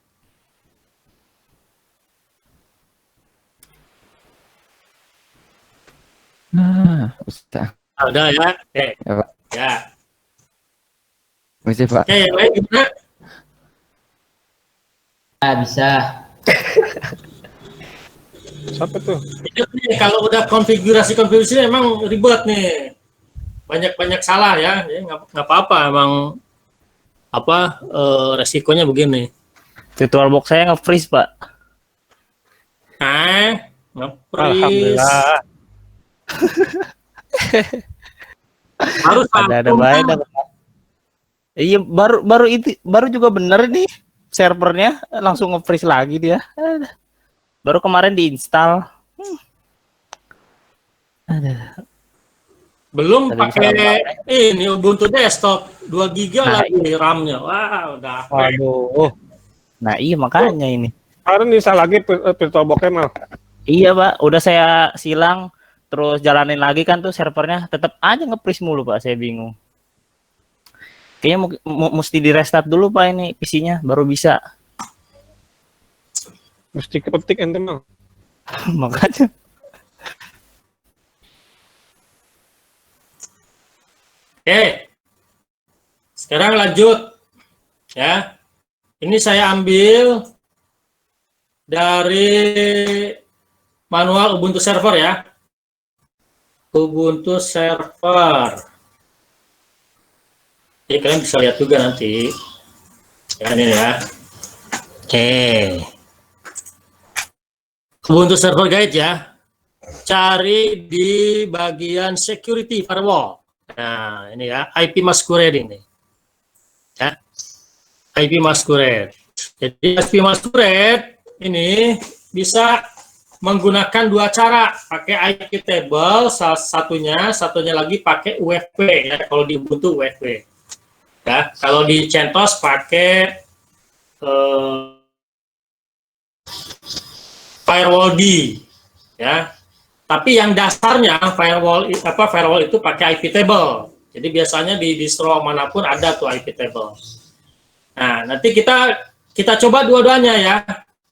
Nah, bisa. Ah, udah ya. Oke. Ya, Pak. Ya. Bisa, Pak. Oke, yang lain gimana? Bisa. Siapa tuh? Ini nih, kalau udah konfigurasi emang ribet nih. Banyak salah ya. Jadi nggak apa-apa emang resikonya begini. VirtualBox saya nge-freeze, Pak. Nge-freeze. Alhamdulillah. Harus Ada langsung, baik. kan? Iya, baru juga bener nih servernya langsung nge-freeze lagi dia. Baru kemarin diinstal. Belum Tadi pakai bisa ini Ubuntu desktop 2 GB Nah, lagi RAM-nya. Wah, udah. Waduh. Nah, iya makanya ini. Sekarang bisa lagi VirtualBox-nya mal. Iya, Pak. Udah saya silang terus jalanin lagi kan tuh servernya tetap aja nge-freeze mulu, Pak. Saya bingung. Kayaknya mesti di restart dulu, Pak, ini PC-nya baru bisa. Mesti kepetik ente mal. Makanya. Oke. Sekarang lanjut. Ya. Ini saya ambil dari manual Ubuntu server ya. Ubuntu server. Jadi kalian bisa lihat juga nanti. Ya, ini ya. Oke. Ubuntu server guide ya. Cari di bagian security firewall. Nah, ini ya, IP masquerade ini. Ya. IP masquerade. Jadi IP masquerade ini bisa menggunakan dua cara, pakai IP table salah satunya lagi pakai UFP ya, kalau di Ubuntu UFP. Ya, kalau di CentOS pakai firewall D ya. Tapi yang dasarnya firewall itu pakai IP table. Jadi biasanya di distro manapun ada tuh IP table. Nah, nanti kita coba dua-duanya ya.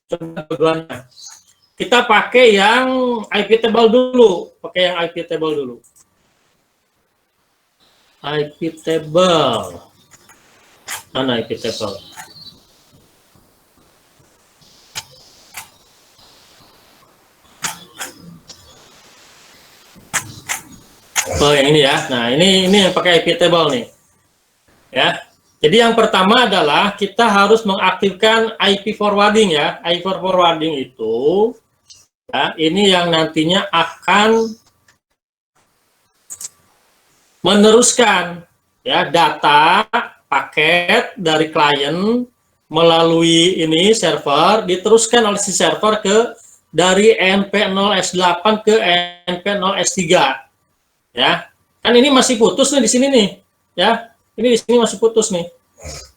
Coba dua-duanya. Kita pakai yang IP table dulu, pakai yang IP table dulu. IP table. Mana IP table? Oh, yang ini ya. Nah, ini yang pakai IP table nih. Ya. Jadi yang pertama adalah kita harus mengaktifkan IP forwarding ya. IP forwarding itu ya, ini yang nantinya akan meneruskan ya data paket dari klien melalui ini server diteruskan oleh si server ke dari NP0S8 ke NP0S3 ya. Kan ini masih putus nih di sini nih ya. Ini di sini masih putus nih.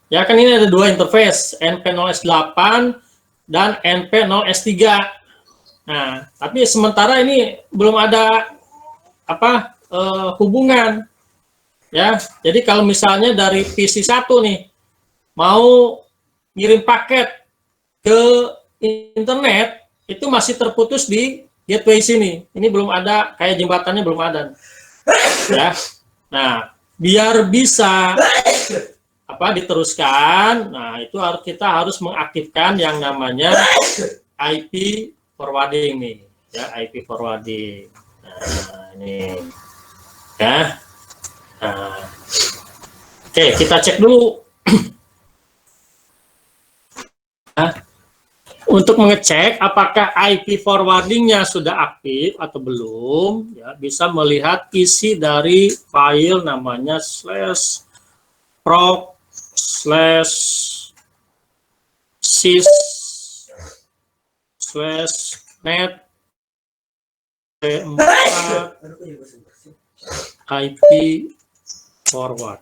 Ya kan ini ada dua interface, NP0S8 dan NP0S3. Nah, tapi sementara ini belum ada apa hubungan. Ya. Jadi kalau misalnya dari PC1 nih mau ngirim paket ke internet itu masih terputus di gateway sini. Ini belum ada, kayak jembatannya belum ada. Ya. Nah, biar bisa diteruskan, nah itu kita harus mengaktifkan yang namanya IP forwarding nih, ya IP forwarding. Nah, ini ya. Nah, oke, kita cek dulu. Nah, untuk mengecek apakah IP forwardingnya sudah aktif atau belum, ya bisa melihat isi dari file namanya /proc/sys/net p4 IP forward.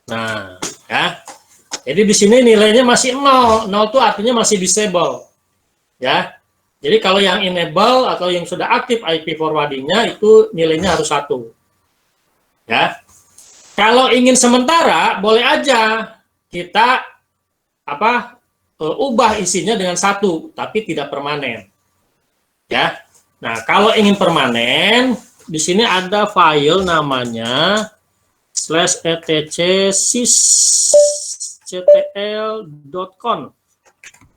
Nah, ya. Jadi di sini nilainya masih 0. 0 itu artinya masih disable. Ya. Jadi kalau yang enable atau yang sudah aktif IP forwardingnya itu nilainya harus 1. Ya. Kalau ingin sementara boleh aja kita ubah isinya dengan 1, tapi tidak permanen. Ya. Nah, kalau ingin permanen, di sini ada file namanya /etc/sysctl.conf.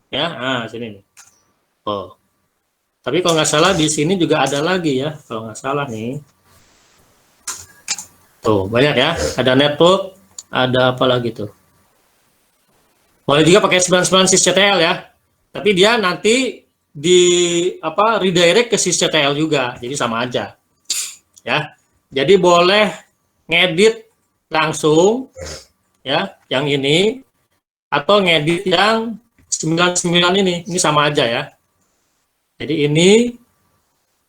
Ya, nah sini nih. Oh. Tapi kalau nggak salah di sini juga ada lagi ya, kalau nggak salah nih. Tuh, banyak ya. Ada network, ada apa lagi tuh. Boleh juga pakai 99 sysctl ya. Tapi dia nanti di redirect ke sysctl juga. Jadi sama aja. Ya. Jadi boleh ngedit langsung ya, yang ini atau ngedit yang 99 ini sama aja ya. Jadi ini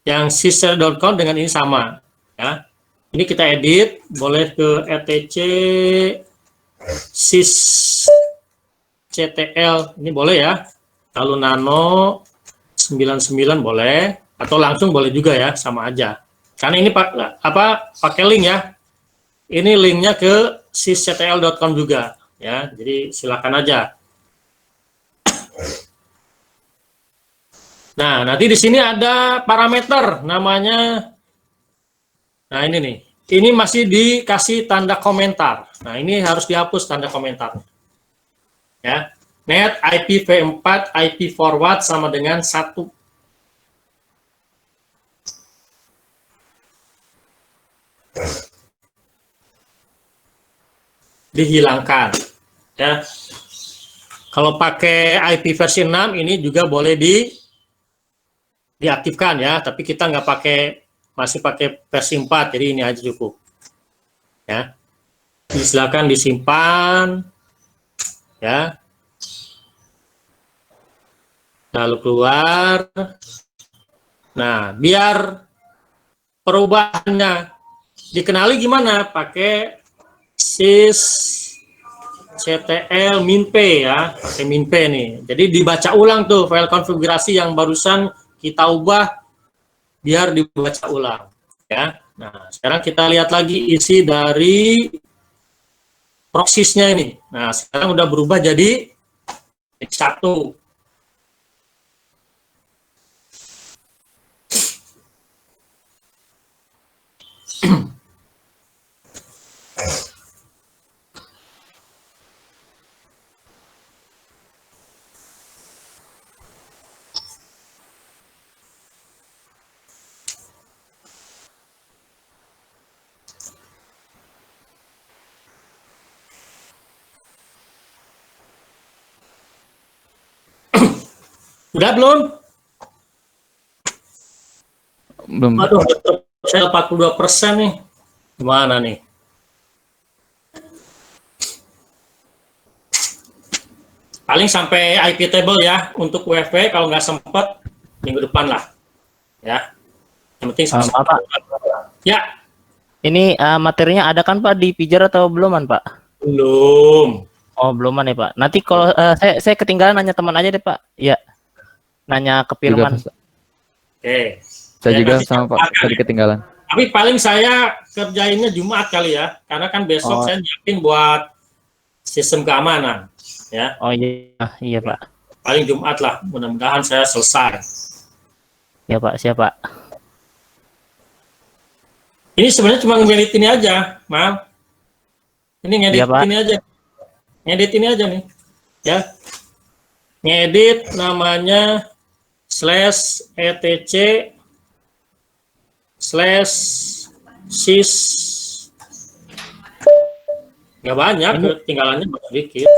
yang sysctl.com dengan ini sama ya. Ini kita edit, boleh ke etc sysctl, ini boleh ya. Lalu nano 99 boleh, atau langsung boleh juga ya, sama aja. Karena ini pakai link ya. Ini linknya ke sysctl.com juga ya. Jadi silakan aja. Nah, nanti di sini ada parameter namanya. Nah, ini nih. Ini masih dikasih tanda komentar. Nah, ini harus dihapus tanda komentar. Ya. Net IPv4 IP forward sama dengan 1. Dihilangkan. Ya. Kalau pakai IP versi 6 ini juga boleh diaktifkan ya, tapi kita nggak masih pakai versi 4, jadi ini aja cukup. Ya. Silakan disimpan. Ya. Lalu keluar. Nah, biar perubahannya dikenali gimana? Pakai sysctl min p ya, pakai min p nih. Jadi dibaca ulang tuh file konfigurasi yang barusan kita ubah biar dibaca ulang ya. Nah, sekarang kita lihat lagi isi dari proxy-nya ini. Nah, sekarang udah berubah jadi 1. Udah belum? Belum. Aduh, saya 42% nih. Gimana nih? Paling sampai IP table ya untuk UFW, kalau nggak sempat minggu depan lah. Ya. Yang penting Maaf, Pak. Ya, Ini materinya ada kan Pak di Pijar atau beluman Pak? belum. Oh beluman ya Pak. Nanti kalau saya ketinggalan nanya teman aja deh Pak. Ya. Nanya ke Juga, Firman. Oke. saya Ya, juga nanti sama Pak, akan. tadi ketinggalan. Tapi paling saya kerjainnya Jumat kali ya, karena kan besok Oh. saya nyiapin buat sistem keamanan. Ya, Oh iya, iya Pak. paling Jumat lah. Mudah-mudahan saya selesai. Ya Pak, siapa? Ini sebenarnya cuma ngedit ini aja, Mal. Ini ngedit Iya, Pak. ini aja. Ngedit ini aja nih. Ya. Ngedit namanya /etc /sys. Nggak banyak, ketinggalannya sedikit.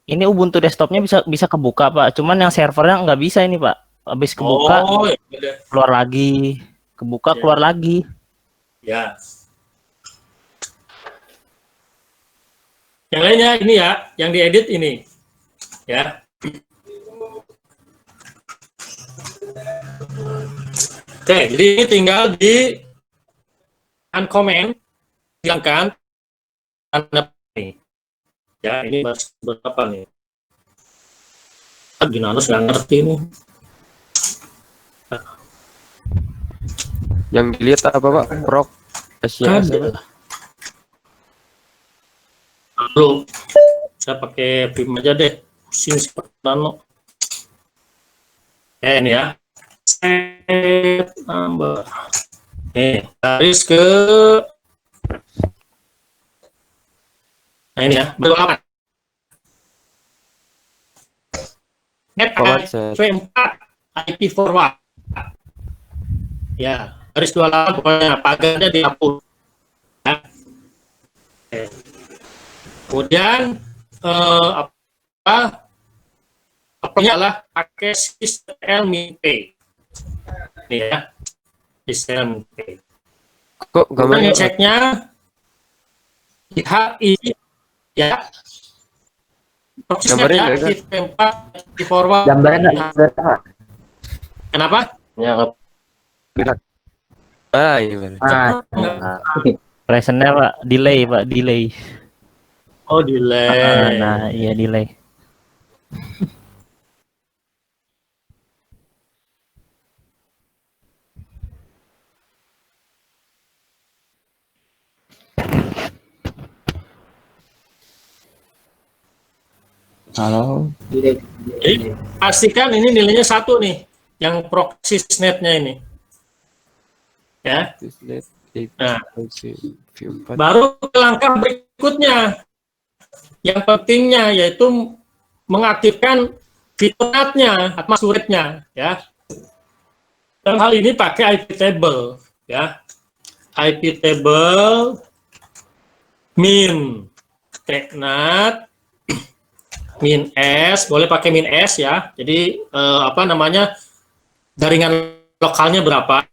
Ini Ubuntu desktopnya bisa kebuka Pak. Cuman yang servernya nggak bisa ini Pak. Habis kebuka Oh, ya udah. keluar lagi, kebuka Ya. keluar lagi. Ya. Yang lainnya ini ya, yang diedit ini. Ya. Oke, jadi ini tinggal di uncomment, hilangkan tanda ini. Ya, ini berapa nih? Ginanus nggak ngerti nih. Yang dilihat apa Pak? Prok SYS apa? Lalu saya pakai Vim aja deh, pusing seperti nano. Ini ya, set number. Garis ke, nah ini ya, berapa? Net Forward set. IP4 IP forward. Ya, garis 28 pokoknya pagarnya dihapus. Ya. Oke. Kemudian apanya adalah pakai system min-p. Ini ya, system min-p. Kok Kita gambarnya ngeceknya di HI ya. Prosesnya Gambarnya ya, nggak ada. IP4 di forward. Gambarnya nggak ada. Kenapa? iya benar. Presentnya Pak, delay Pak, delay. Oh, delay. Nah, iya delay. Halo. Jadi pastikan ini nilainya 1 nih, yang proxy netnya ini. Ya. Nah, baru ke langkah berikutnya. Yang pentingnya yaitu mengaktifkan fitur NAT-nya, atau rate-nya, ya. Dalam hal ini pakai IP table, ya. IP table min tnat min s, boleh pakai min s ya. Jadi apa namanya, jaringan lokalnya berapa?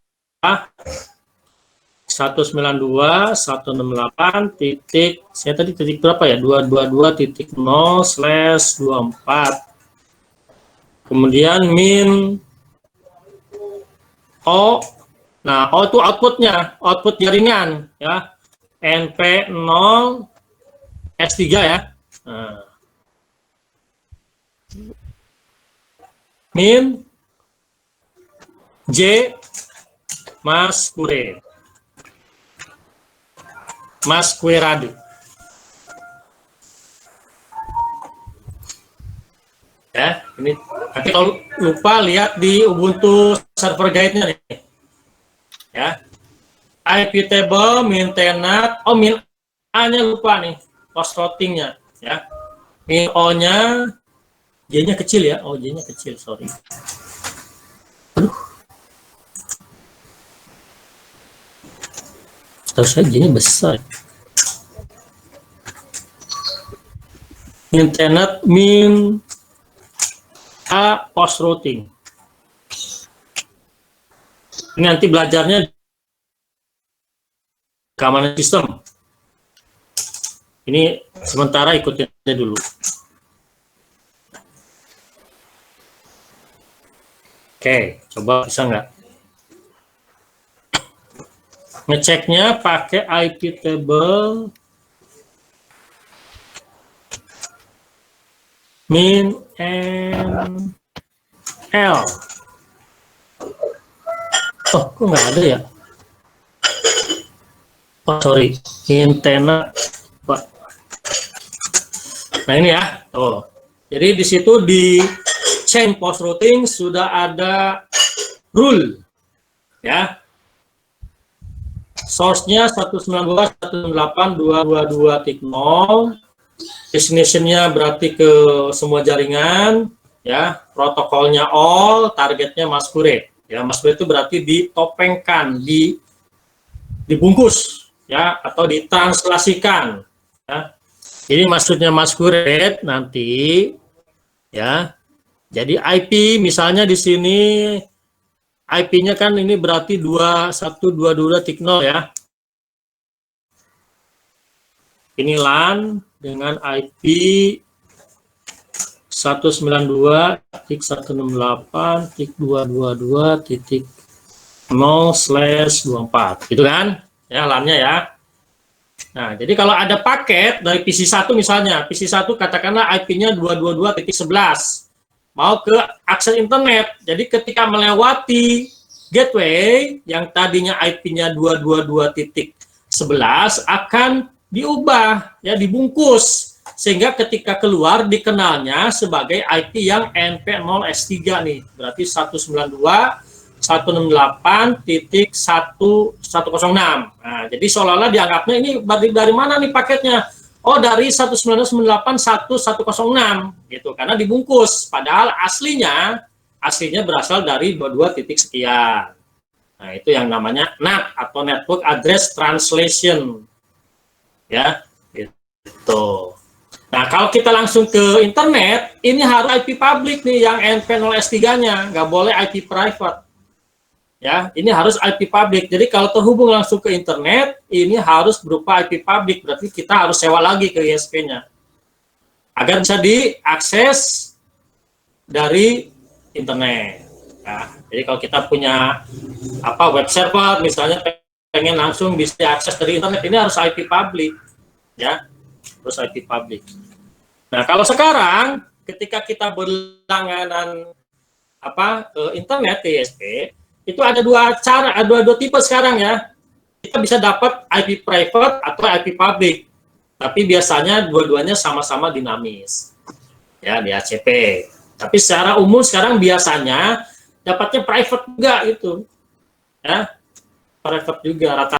192.168 titik, saya tadi titik berapa ya? 222.0/24. Kemudian min O. Nah, O itu outputnya, output jaringan ya. NP0 S3 ya. Nah. Min J Masquerade. Masquerade. Ya, ini nanti kalau lupa lihat di Ubuntu server guide-nya nih. Ya. IP table min tenat, min A-nya lupa nih, post routing-nya ya. Min O-nya J-nya kecil ya. Oh, J-nya kecil, sorry. Aduh. Terus saja J-nya besar. Min tenat min post routing. Ini nanti belajarnya keamanan sistem. Ini sementara ikutin aja dulu. Oke, coba bisa nggak? Ngeceknya pakai IP table min n l. Oh, kok nggak ada ya? Oh, sorry, intena, Pak. Nah ini ya, oh. Jadi di situ di chain post routing sudah ada rule, ya. Source-nya 192.168.222.0, destination-nya berarti ke semua jaringan, ya. Protokolnya all, targetnya masquerade, ya. Masquerade itu berarti ditopengkan, dibungkus, ya, atau ditranslasikan, ya. Jadi maksudnya masquerade nanti, ya. Jadi IP misalnya di sini IP-nya kan ini berarti 2122.0 ya. Ini LAN dengan IP 192.168.222.0/24, gitu kan? Ya, LAN-nya ya. Nah, jadi kalau ada paket dari PC1 misalnya, PC1 katakanlah IP-nya 222.11, mau ke akses internet. Jadi ketika melewati gateway yang tadinya IP-nya 222.11 akan diubah, ya, dibungkus, sehingga ketika keluar dikenalnya sebagai IP yang NP0S3 nih, berarti 192.168.106. Nah, jadi seolah-olah dianggapnya ini dari mana nih paketnya? Oh, dari 192.168.106 gitu, karena dibungkus. Padahal aslinya berasal dari 22 titik sekian. Nah, itu yang namanya NAT atau Network Address Translation. Ya, gitu. Nah, kalau kita langsung ke internet, ini harus IP public nih yang NP0S3-nya, nggak boleh IP private. Ya, ini harus IP public. Jadi kalau terhubung langsung ke internet, ini harus berupa IP public. Berarti kita harus sewa lagi ke ISP-nya agar bisa diakses dari internet. Nah, jadi kalau kita punya web server, misalnya pengen langsung bisa diakses dari internet, ini harus IP public, ya, harus IP public. Nah, kalau sekarang ketika kita berlangganan internet ke ISP, itu ada dua cara, ada dua tipe sekarang ya. Kita bisa dapat IP private atau IP public. Tapi biasanya dua-duanya sama-sama dinamis. Ya, di ACP. Tapi secara umum sekarang biasanya dapatnya private juga itu. Ya. Private juga rata